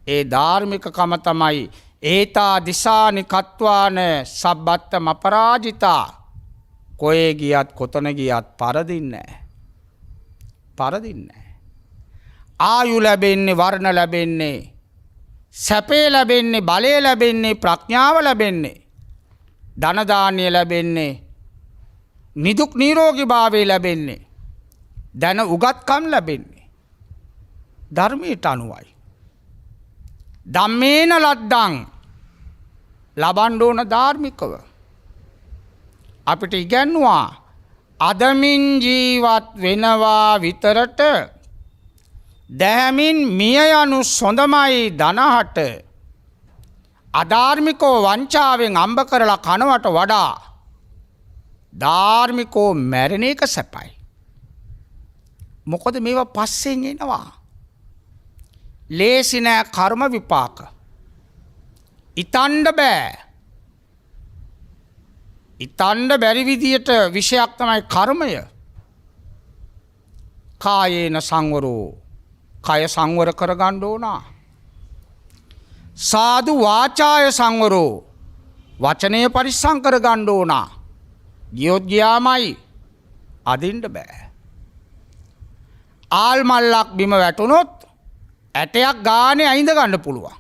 ඒ ධාර්මිකකම තමයි ඒතා දිසානි කත්වාන සබ්බත්තම අපරාජිතා. කොහේ ගියත් කොතන ගියත් පරදින්නේ නැහැ. පරදින්නේ නැහැ. ආයු ලැබෙන්නේ වර්ණ ලැබෙන්නේ සැපේ ලැබෙන්නේ බලය ලැබෙන්නේ ප්‍රඥාව ලැබෙන්නේ ධන දාන්‍ය ලැබෙන්නේ නිදුක් නිරෝගී භාවය ලැබෙන්නේ දැන උගත්කම් ලැබෙන්නේ ධර්මයට අනුවයි. ධම්මේන ලද්දං ලබන්න ඕන ධාර්මිකව. අපිට ඉගැන්වුවා අදමින් ජීවත් වෙනවා විතරට දැහැමින් මිය යනු සොඳමයි දනහට. අධාර්මිකෝ වංචාවෙන් අම්බ කරලා කනවට වඩා ධාර්මිකෝ මැරෙන එක සැපයි. මොකද මේවා පස්සෙන් එනවා. ලේසි නෑ කර්ම විපාක. ඉතණ්ඩ බෑ. ඉතණ්ඩ බැරි විදියට විෂයක් තමයි කර්මය. කායේන සංවරෝ කය සංවර කරගන්න ඕන. සාදු වාචාය සංවරෝ වචනය පරිස්සම් කරගන්න ඕන. ගියොත් ගියාමයි අදින්න බෑ. ආල් මල්ලක් බිම වැටුනොත් ඇටයක් ගානේ අයිඳ ගන්න පුළුවන්.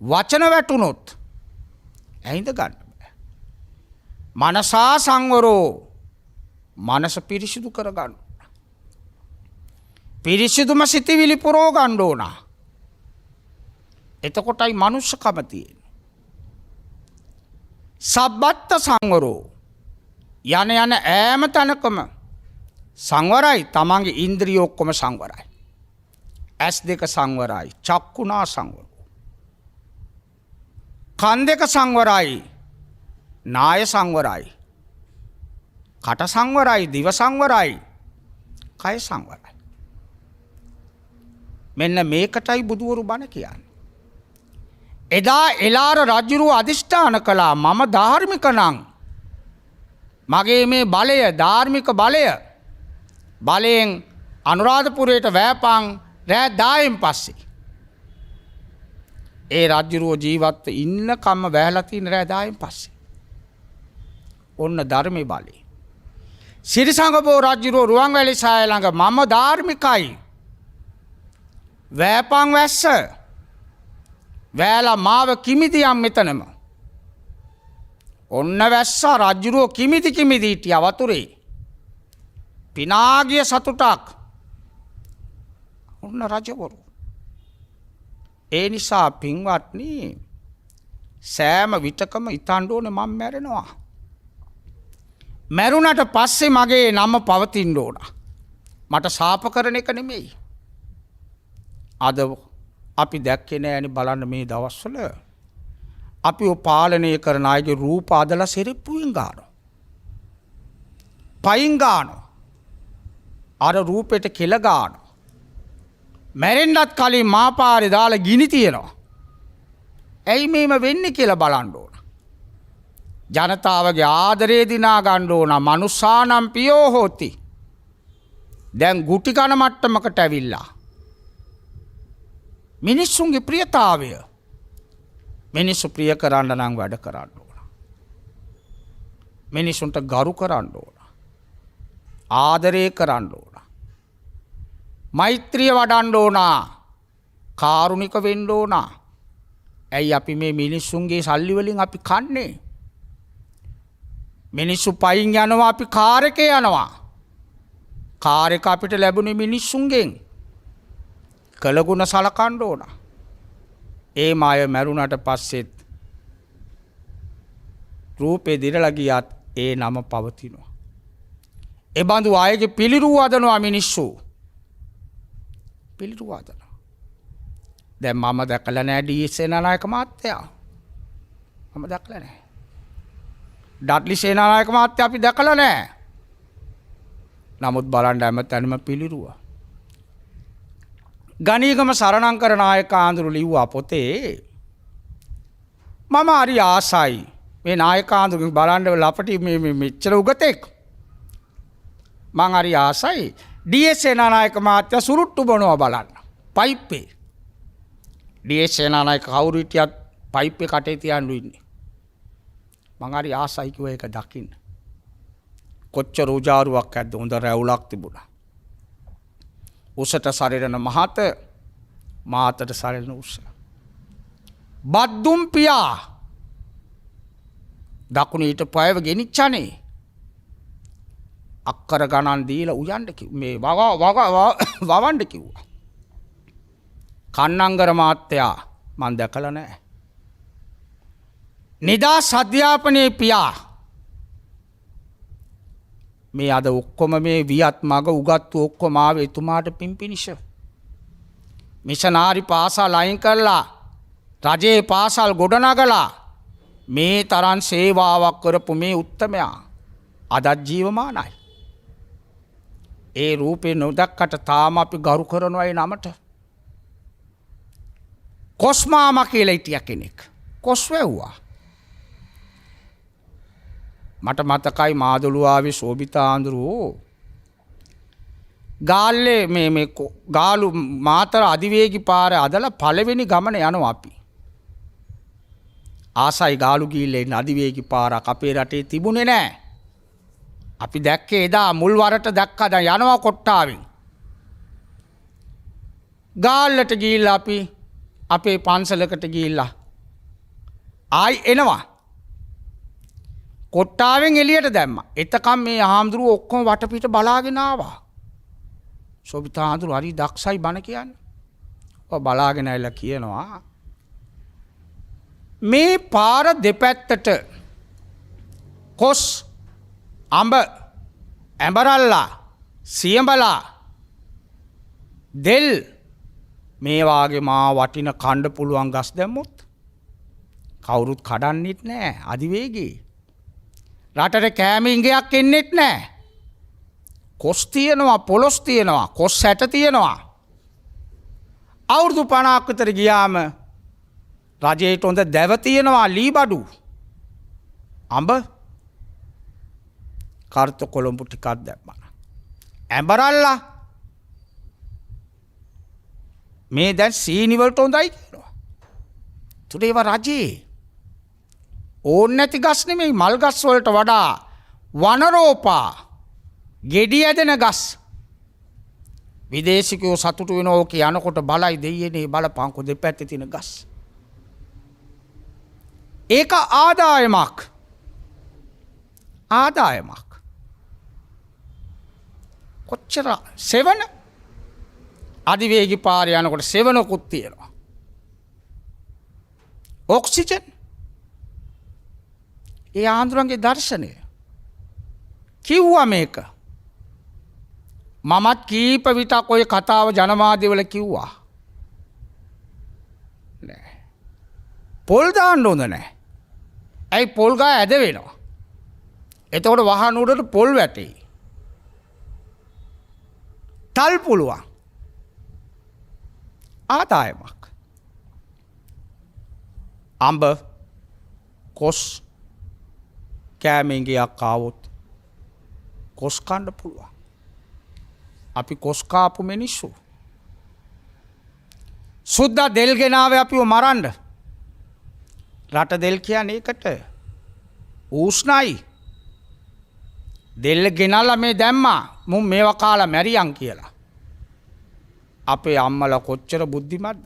වචන වැටුනොත් ඇයිඳ ගන්න බෑ. මනසා සංවරෝ මනස පිරිසිදු කරගන්න. පිරිසිදුම සිතිවිලි පුරෝ ගන්න ඕන. එතකොටයි මනුෂ්‍යකම තියෙන්නේ. සබ්බත්ත සංවරෝ යන ඈම තැනකම සංවරයි. තමන්ගේ ඉන්ද්‍රිය ඔක්කොම සංවරයි. ඇස් දෙක සංවරයි. චක්කුණා සංවරෝ. කන් දෙක සංවරයි. නාය සංවරයි. කට සංවරයි. දිව සංවරයි. කය සංවරයි. මෙන්න මේකටයි බුදුවරු බණ කියන්නේ. එදා එලාර රජුරුව අධිෂ්ඨාන කළා මම ධාර්මික නම් මගේ මේ බලය ධාර්මික බලයෙන් අනුරාධපුරයට වෑපං රෑ 10න් පස්සේ. ඒ රජුරුව ජීවත්ව ඉන්න කම්ම වැහලා තියෙන රෑ 10න් පස්සේ. ඔන්න ධර්මයේ බලය. සිරිසංගබෝ රජුරුව රුවන්වැලි සෑය ළඟ මම ධාර්මිකයි. වෑපං වැස්ස වෑලා මාව කිමිදියම් මෙතනම. ඔන්න වැස්සා රජ්ජුරුව කිමිදි හිටියා වතුරේ. පිනාගිය සතුටක්. ඔන්න රජවරු. ඒ නිසා පින්වත්නි සෑම විටකම හිතන්න ඕනේ මම මැරෙනවා. මැරුණට පස්සේ මගේ නම පවතින්න ඕන. මට ශාප කරන එක නෙමෙයි. අද අපි දැක්කේ නෑනේ බලන්න මේ දවස්වල අපිව පාලනය කරන අයගේ රූප අදලා සෙරෙප්පුවෙන් ගන්නවා. පයින් ගන්නවා. අර රූපෙට කෙල ගන්නවා. මැරෙන්නත් කලින් මාපාරේ දාලා ගිනි තියනවා. ඇයි මේම වෙන්නේ කියලා බලන්න ඕන. ජනතාවගේ ආදරය දිනා ගන්න ඕන. මනුස්සානම් පියෝ හෝති. දැන් ගුටි කන මට්ටමකට ඇවිල්ලා. මිනිස්සුන්ගේ ප්‍රියතාවය මිනිස්සු ප්‍රිය කරන්න නම් වැඩ කරන්න ඕන. මිනිස්සුන්ට ගරු කරන්න ඕන. ආදරය කරන්න ඕන. මෛත්‍රිය වඩන්න ඕන. කාරුණික වෙන්න ඕන. ඇයි අපි මේ මිනිස්සුන්ගේ සල්ලි වලින් අපි කන්නේ? මිනිස්සු පයින් යනවා අපි කාර් එකේ යනවා. කාර් එක අපිට ලැබුණේ මිනිස්සුන්ගෙන්. කළගුණ සලකන්න ඕන. ඒ මාය මැරුණට පස්සෙත් රූපේ දිරලා ගියත් ඒ නම පවතිනවා. ඒ බඳු අයගේ පිළිරුව හදනවා මිනිස්සු. පිළිරුව හදනවා. දැන් මම දැකලා නැහැ ඩී.එස්. සේනානායක මහත්තයා. මම දැකලා නැහැ. ඩඩ්ලි සේනානායක මහත්තයා අපි දැකලා නැහැ. නමුත් බලන්න හැමතැනම පිළිරුව. ගණීගම සරණංකර නායක ආඳුරු ලිව්වා පොතේ මම හරි ආසයි මේ නායක ආඳුරු බලන්න ලපටි මේ මෙච්චර උගතෙක් මං හරි ආසයි ඩී.එස්. සේනානායක මහත්තයා සුරුට්ටු බොනවා බලන්න පයිප්පේ ඩී.එස්. සේනානායක කවුරු හිටියත් පයිප්පේ කටේ තියන්න ඉන්නේ මං හරි ආසයි කිව්ව ඒක දකින්න කොච්චර උජාරුවක් ඇද්ද හොඳ රැවුලක් තිබුණා උසට සරිරන මහත මාතට සරිරන උස. බද්දුම් පියා දකුණ ඊට පයව ගෙනිච්චනේ. අක්කර ගණන් දීලා උයන්න මේ වවන්න කිව්වා. කන්නංගර මාත්‍යා මන් දැකලා නැහැ. නිදාස් අධ්‍යාපනයේ පියා මේ අද ඔක්කොම මේ වියත් මග උගත්තු ඔක්කොම ආවේ එතුමාට පිම්පිනිෂ. මිෂනාරි පාසල් අයින් කරලා රජයේ පාසල් ගොඩනගලා මේ තරම් සේවාවක් කරපු මේ උත්තමයා අදත් ජීවමානයි. ඒ රූපේ නොදක්කට තාම අපි ගරු කරනවා ඒ නමට. කොස්මාමා කියලා හිටිය කෙනෙක්. කොස් වැව්වා. මට මතකයි මාදළුවාවේ සෝබිතා ආඳුරෝ ගාල්ලේ මේ ගාලු මාතර අධිවේගී පාර අදලා පළවෙනි ගමන යනවා අපි. ආසයි ගාලු ගිහිල්ලා ඉන්න අධිවේගී පාරක් අපේ රටේ තිබුණේ නැහැ. අපි දැක්කේ එදා මුල් වරට දැක්කා දැන් යනවා කොට්ටාවෙන්. ගාල්ලට ගිහිල්ලා අපි අපේ පන්සලකට ගිහිල්ලා ආයි එනවා. කොට්ටාවෙන් එළියට දැම්මා. එතකම් මේ හාමුදුරුවෝ ඔක්කොම වටපිට බලාගෙන ආවා. සෝබිතා හාමුදුරුවෝ හරි දක්ෂයි බණ කියන්නේ. ඔය බලාගෙන ඇවිල්ලා කියනවා මේ පාර දෙපැත්තට කොස් අඹ ඇඹරල්ලා සියඹලා දෙල් මේ වාගේ මා වටින කණ්ඩ පුළුවන් ගස් දැම්මොත් කවුරුත් කඩන්නෙත් නෑ අධිවේගී. රටට කෑම ඉඟයක් එන්නෙත් නෑ. කොස් තියෙනවා පොලොස් තියෙනවා කොස් ඇට තියෙනවා. අවුරුදු 50ක් විතර ගියාම රජයට හොඳ දැව තියෙනවා ලී බඩු. අඹ කර්ත කොළඹු ටිකක් දැම්මා. ඇඹරල්ලා මේ දැන් සීනි වලට හොඳයි කියනවා. ඒතට ඒවා රජේ ඕන් නැති ගස් නෙමෙයි මල් ගස් වලට වඩා වනරෝපා ගෙඩි ඇදෙන ගස්. විදේශිකයෝ සතුටු වෙනවා ඕක යනකොට බලයි දෙයියනේ බලපංකො දෙපැත්තේ තියෙන ගස්. ඒක ආදායමක්. ආදායමක්. කොච්චර සෙවන අධිවේගී පාරේ යනකොට සෙවනකුත් තියෙනවා. ඔක්සිජන් ඒ ආන්දරන්ගේ දර්ශනය කිව්වා මේක. මමත් කීප විටක් ඔය කතාව ජනමාධ්‍යවල කිව්වා. නෑ. පොල් දාන්න හොඳ නෑ. ඇයි පොල් ගා ඇද වෙනවා. එතකොට වහන උඩට පොල් වැටෙයි. තල් පුළුවන්. ආදායමක්. අඹ කොස් කෑමෙන්ගේයක් ආවොත් කොස් කණ්ඩ පුළුවන්. අපි කොස් කාපු මිනිස්සු. සුද්දා දෙල් ගෙනාවේ අපිව මරන්න. රට දෙල් කියන්නේ ඒකට. ඌෂ්ණයි. දෙල්ල ගෙනල්ලා මේ දැම්මා මුන් මේවා කාලා මැරියන් කියලා. අපේ අම්මලා කොච්චර බුද්ධිමත්ද?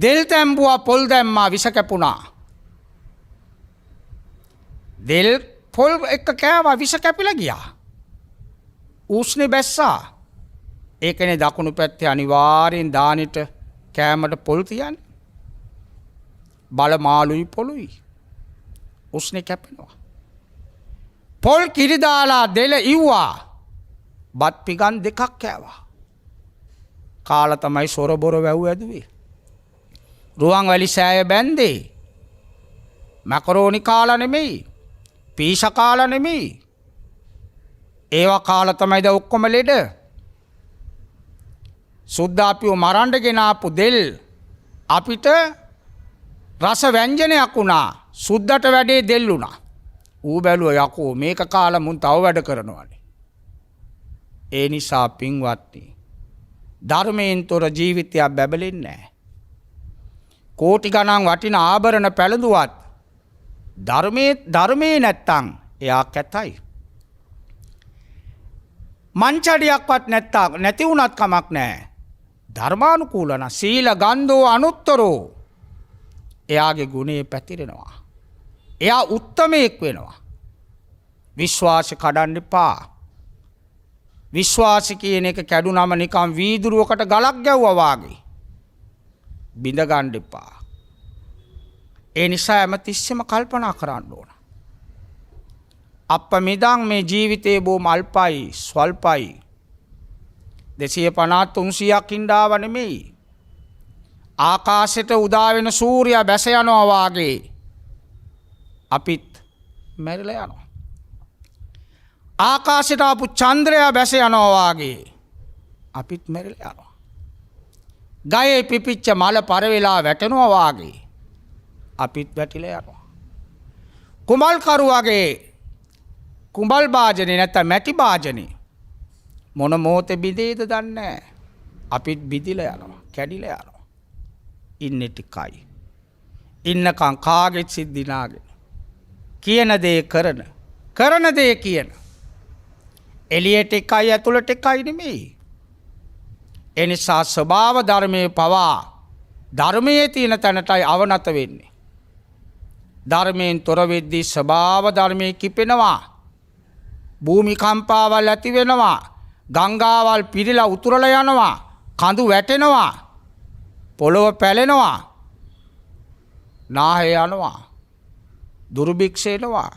දෙල් තැම්බුවා පොල් දැම්මා විස කැපුණා. දෙල් පොල් එක කෑවා විස කැපිලා ගියා. ඌෂ්ණේ බැස්සා. ඒකනේ දකුණු පැත්තේ අනිවාර්යෙන් දානෙට කෑමට පොල් තියන්නේ. බල මාළුයි පොළුයි. ඌෂ්ණේ කැපෙනවා. පොල් කිරි දාලා දෙල ඉව්වා. බත් පිගන් දෙකක් කෑවා. කාලා තමයි සොරබොර වැව් ඇදුවේ. රුවන්වැලි සෑය බැන්දේ. මැකරෝනි කාලා නෙමෙයි. පීෂ කාලා නෙමෙයි. ඒවා කාලා තමයි ද ඔක්කොම ලෙඩ. සුද්දා අපිව මරන්න ගෙන ආපු දෙල් අපිට රස ව්‍යංජනයක් වුණා. සුද්දට වැඩේ දෙල් වුණා. ඌ බැලුවා යකෝ මේක කාලා මුන් තව වැඩ කරනවානේ. ඒ නිසා පින්වත්නි ධර්මයෙන් තොර ජීවිතයක් බැබලෙන්නේ නැහැ. කෝටි ගණන් වටින ආභරණ පැළඳුවත් ධර්මයේ නැත්තම් එයා කැතයි. මංචඩියක්වත් නැති වුණත් කමක් නැහැ. ධර්මානුකූලන සීල ගන්ධෝ අනුත්තරෝ එයාගේ ගුණේ පැතිරෙනවා. එයා උත්තමයෙක් වෙනවා. විශ්වාස කඩන්න එපා. විශ්වාස කියන එක කැඩුනම නිකන් වීදුරුවකට ගලක් ගැව්වා වාගේ. බිඳ ගන්න එපා. ඒ නිසා හැමතිස්සෙම කල්පනා කරන්න ඕන. අප මිදන් මේ ජීවිතේ බොහොම අල්පයි, ස්වල්පයි. 250 300ක් ඉඳාව නෙමෙයි. ආකාශයට උදා වෙන සූර්යයා බැස යනවා වාගේ අපිත් මැරිලා යනවා. ආකාශයට ආපු චන්ද්‍රයා බැස යනවා වාගේ අපිත් මැරිලා යනවා. ගයේ පිපිච්ච මල පර වෙලා වැටෙනවා වාගේ අපිත් වැටිලා යනවා. කුඹල් කරුවාගේ කුඹල් භාජනේ නැත්නම් මැටි භාජනේ මොන මොහොතේ බිඳේද දන්නේ නැහැ. අපිත් බිඳිලා යනවා, කැඩිලා යනවා. ඉන්නේ ටිකයි. ඉන්නකම් කාගෙත් සිද්ධිනාගෙන කියන දේ කරන දේ කියන. එළියට එකයි ඇතුළට එකයි නෙමෙයි. එනිසා ස්වභාව ධර්මයේ පවා ධර්මයේ තියෙන තැනටයි අවනත වෙන්නේ. ධර්මයෙන් තොර වෙද්දී ස්වභාව ධර්මයේ කිපෙනවා. භූමි කම්පාවල් ඇති වෙනවා. ගංගාවල් පිරීලා උතුරලා යනවා. කඳු වැටෙනවා. පොළොව පැලෙනවා. නාහය යනවා. දුර්භික්ෂ එනවා.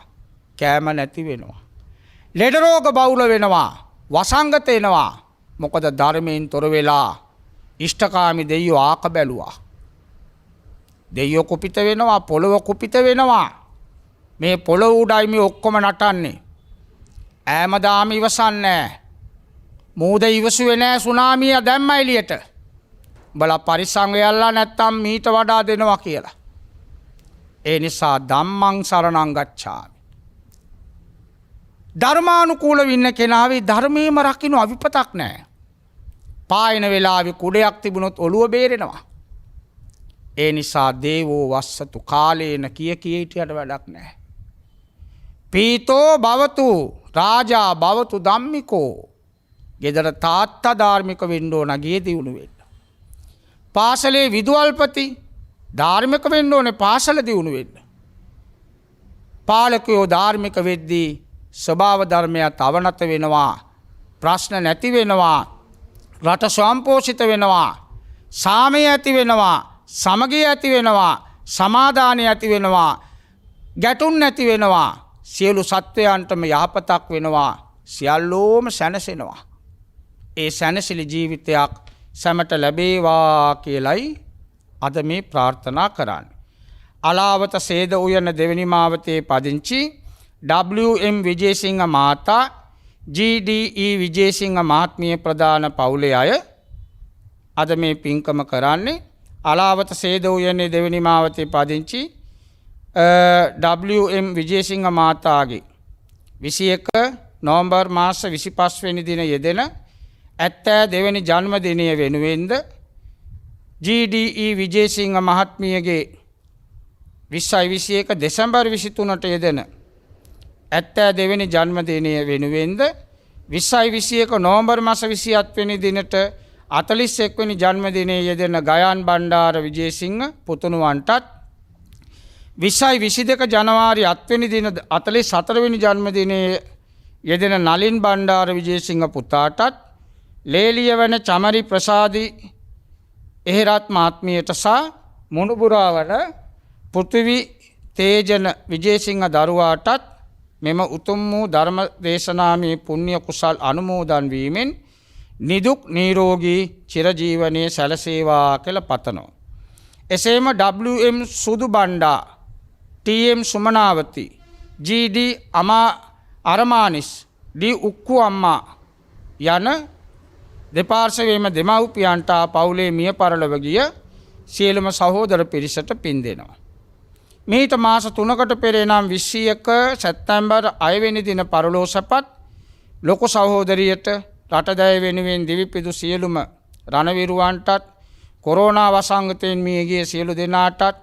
කෑම නැති වෙනවා. ලෙඩ රෝග බහුල වෙනවා. වසංගත එනවා. මොකද ධර්මයෙන් තොර වෙලා ඉෂ්ඨකාමී දෙයියෝ ආක බැලුවා. දෙයියෝ කුපිත වෙනවා. පොළොව කුපිත වෙනවා. මේ පොළොව උඩයි මේ ඔක්කොම නටන්නේ. ඈමදාම ඉවසන්නේ. මූද ඉවසුවේ නෑ සුනාමිය දැම්ම එළියට. බලා පරිස්සම් වෙයල්ලා නැත්තම් මීට වඩා දෙනවා කියලා. ඒ නිසා ධම්මං සරණං ගච්ඡාමි. ධර්මානුකූලව ඉන්න කෙනාවේ ධර්මයේම රකින්න අවිපතක් නැහැ. පායන වෙලාවේ කුඩයක් තිබුණොත් ඔළුව බේරෙනවා. ඒ නිසා දේවෝ වස්සතු කාලේන කිය හිටියට වැඩක් නැහැ. පීතෝ භවතු රාජා භවතු ධම්මිකෝ. ගෙදර තාත්තා ධාර්මික වෙන්න ඕන ගියේ දියුණු වෙන්න. පාසලේ විදුහල්පති ධාර්මික වෙන්න ඕනේ පාසල දියුණු වෙන්න. පාලකයෝ ධාර්මික වෙද්දී ස්වභාව ධර්මයත් අවනත වෙනවා. ප්‍රශ්න නැති වෙනවා. රට ස්වයංපෝෂිත වෙනවා. සාමය ඇති වෙනවා. සමගිය ඇති වෙනවා. සමාදානය ඇති වෙනවා. ගැටුම් නැති වෙනවා. සියලු සත්වයන්ටම යහපතක් වෙනවා. සියල්ලෝම සැනසෙනවා. ඒ සැනසිලි ජීවිතයක් සැමට ලැබේවා කියලයි අද මේ ප්‍රාර්ථනා කරන්නේ. අලාවත සේද උයන දෙවනි මාවතේ පදිංචි WM විජේසිංහ මහතා GDE විජේසිංහ මහත්මිය ප්‍රධාන පවුලේ අය අද මේ පින්කම කරන්නේ. අලාවත සේද උයනේ දෙවනි මාවතේ පදිංචි WM විජේසිංහ මහතාගේ 21 නොවැම්බර් මාස 25 වෙනි දින යෙදෙන 72 වෙනි ජන්මදිනය වෙනුවෙන්ද GDE විජේසිංහ මහත්මියගේ 2021 දෙසැම්බර් 23ට යෙදෙන 72 වෙනි ජන්මදිනය වෙනුවෙන්ද 2021 නොවැම්බර් මාස 27 වෙනි දිනට 41 වෙනි ජන්මදිනයේ යෙදෙන ගයාන් බණ්ඩාර විජේසිංහ පුතුණුවන්ටත් 2022 ජනවාරි 7 වෙනි දින 44 වෙනි ජන්මදිනයේ යෙදෙන නලින් බණ්ඩාර විජේසිංහ පුතාටත් ලේලියවන චමරි ප්‍රසාදි එහෙරත් මහත්මියට සහ මුණුබුරාවන පෘථිවි තේජන විජේසිංහ දරුවාටත් මෙම උතුම් වූ ධර්ම දේශනාමය පුණ්‍ය කුසල් අනුමෝදන් වීමෙන් නිදුක් නිරෝගී චිරජීවනයේ සැලසේවා කියලා පතනවා. එසේම WM සුදු Banda TM Sumanawathi GD අරමානිස් D උක්කු අම්මා යන දෙපාර්ශවයේම දෙමව්පියන්ට පවුලේ මිය පරලොව ගිය සියලුම සහෝදර පිරිසට පින් දෙනවා. මීට මාස 3කට පෙර නම් 21 සැප්තැම්බර් 6 වෙනි දින පරලෝසපත් ලොකු සහෝදරියට රටදැය වෙනුවෙන් දිවිපිදු සියලුම රණවිරුවන්ටත් කොරෝනා වසංගතයෙන් මිය ගිය සියලු දෙනාටත්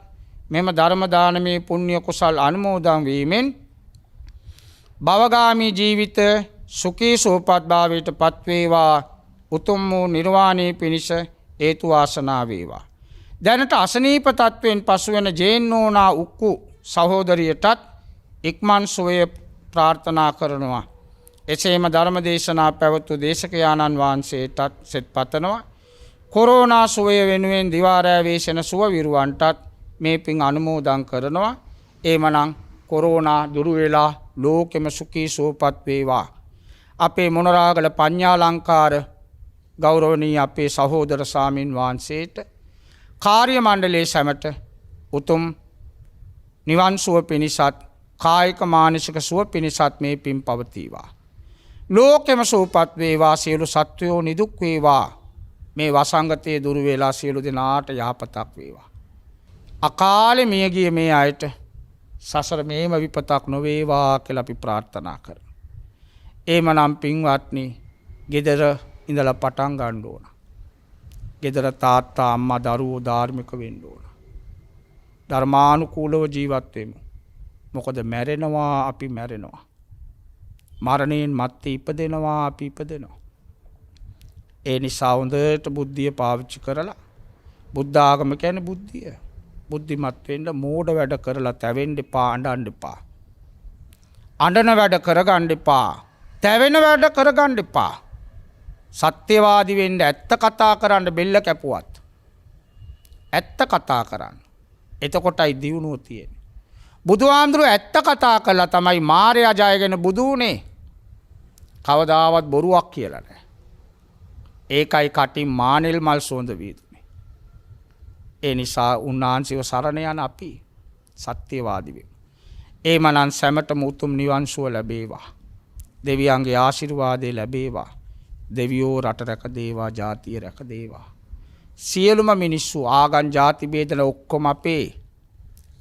මෙම ධර්ම දානමේ පුණ්‍ය කුසල් අනුමෝදන් වීමෙන් භවගාමී ජීවිත සුඛී සෝපත් භාවයට පත්වේවා. උතුම් වූ නිර්වාණය පිණිස හේතු වාසනා වේවා. දැනට අසනීප තත්වයෙන් පසුවෙන ජේන්නෝනා උක්කු සහෝදරියටත් ඉක්මන් සුවය ප්‍රාර්ථනා කරනවා. එසේම ධර්ම දේශනා පැවතු දේශකයාණන් වහන්සේටත් සෙත් පතනවා. කොරෝනා සුවය වෙනුවෙන් දිවාරෑ වේශන සුව විරුවන්ටත් මේ පින් අනුමෝදන් කරනවා. එමනම් කොරෝනා දුරු වෙලා ලෝකෙම සුඛී සෝපත් වේවා. අපේ මොනරාගල පඤ්ඤාලංකාර ගෞරවනීය අපේ සහෝදර සාමින් වහන්සේට කාර්ය මණ්ඩලයේ සැමට උතුම් නිවන් සුව පිණිසත් කායික මානසික සුව පිණිසත් මේ පින් පවතිවා. ලෝකෙම සුවපත් වේවා. සියලු සත්වයෝ නිදුක් වේවා. මේ වසංගතයේ දුරු වේලා සියලු දෙනාට යහපතක් වේවා. අකාලේ මිය ගිය මේ අයට සසර මේම විපතක් නොවේවා කියලා අපි ප්‍රාර්ථනා කරමු. එමනම් පින්වත්නි, ගෙදර ඉඳලා පටන් ගන්න ඕන. ගෙදර තාත්තා අම්මා දරුවෝ ධාර්මික වෙන්න ඕන. ධර්මානුකූලව ජීවත් වෙමු. මොකද මැරෙනවා අපි මැරෙනවා. මරණයෙන් මත්තේ ඉපදෙනවා අපි ඉපදෙනවා. ඒ නිසා හොඳට බුද්ධිය පාවිච්චි කරලා බුද්ධ ආගම කියන්නේ බුද්ධිය. බුද්ධිමත් වෙන්න මෝඩ වැඩ කරලා තැවෙන්න එපා, අඬන්න එපා. අඬන වැඩ කරගන්න එපා. තැවෙන වැඩ කරගන්න එපා. සත්‍යවාදී වෙන්න ඇත්ත කතා කරන්න බෙල්ල කැපුවත්. ඇත්ත කතා කරන්න. එතකොටයි දියුණුව තියෙන්නේ. බුදුහාමුදුරුවෝ ඇත්ත කතා කළා තමයි මාරයා ජයගෙන බුදු වුණේ. කවදාවත් බොරුවක් කියලා නැහැ. ඒකයි කටින් මානෙල් මල් සුවඳ වීදුනේ. ඒ නිසා උන්වහන්සේව සරණ යන අපි සත්‍යවාදී වෙමු. එමනම් සැමටම උතුම් නිවන් සුව ලැබේවා. දෙවියන්ගේ ආශිර්වාදය ලැබේවා. දෙවියෝ රට රැක දේවා, ජාතිය රැක දේවා. සියලුම මිනිස්සු ආගම් ජාති බේදල ඔක්කොම අපේ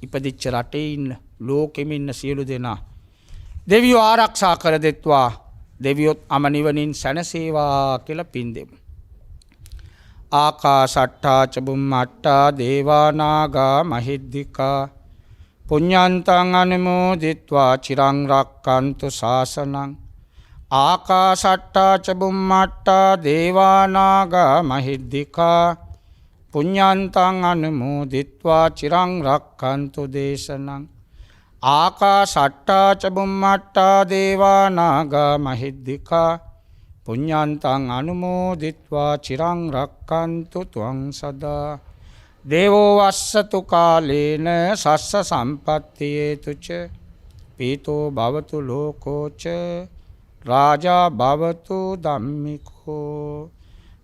ඉපදිච්ච රටේ ඉන්න, ලෝකෙම ඉන්න සියලු දෙනා දෙවියෝ ආරක්ෂා කර දෙත්වා. දෙවියොත් අමනිවනින් සැනසේවා කියලා පින් දෙමු. ආකාශට්ටා ච බුම්මට්ටා දේවා නාග මහිද්దికා පුඤ්ඤන්තං අනුමෝදිත්වා චිරං රක්칸තු ශාසනං. ආකාශට්ටා ච බුම්මට්ටා දේවා නාග මහිද්దికා පුඤ්ඤන්තං අනුමෝදිත්වා චිරං රක්칸තු දේශනං. ආකාශට්ටා ච බුම්මට්ටා දේවා නාග මහිද්దికා පුඤ්ඤන්තං අනුමෝදිත්වා චිරං රක්칸තු ත්වං සදා. දේවෝ වස්සතු කාලේන සස්ස සම්පත්තියේතු ච පීතෝ භවතු ලෝකෝ ච රාජා භවතු ධම්මිකෝ.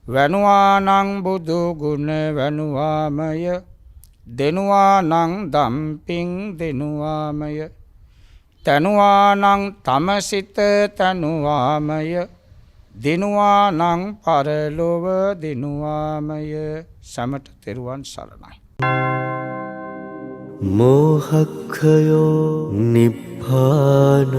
වෙනුවානං බුදු ගුණ වෙනුවාමය, දෙනුවානං දම්පින් දෙනුවාමය, තනුවානං තමසිත තනුවාමය, දිනුවානං පරලොව දිනුවාමය. සමට තෙරුවන් සරණයි. මෝහක්ඛයෝ නිබ්බානං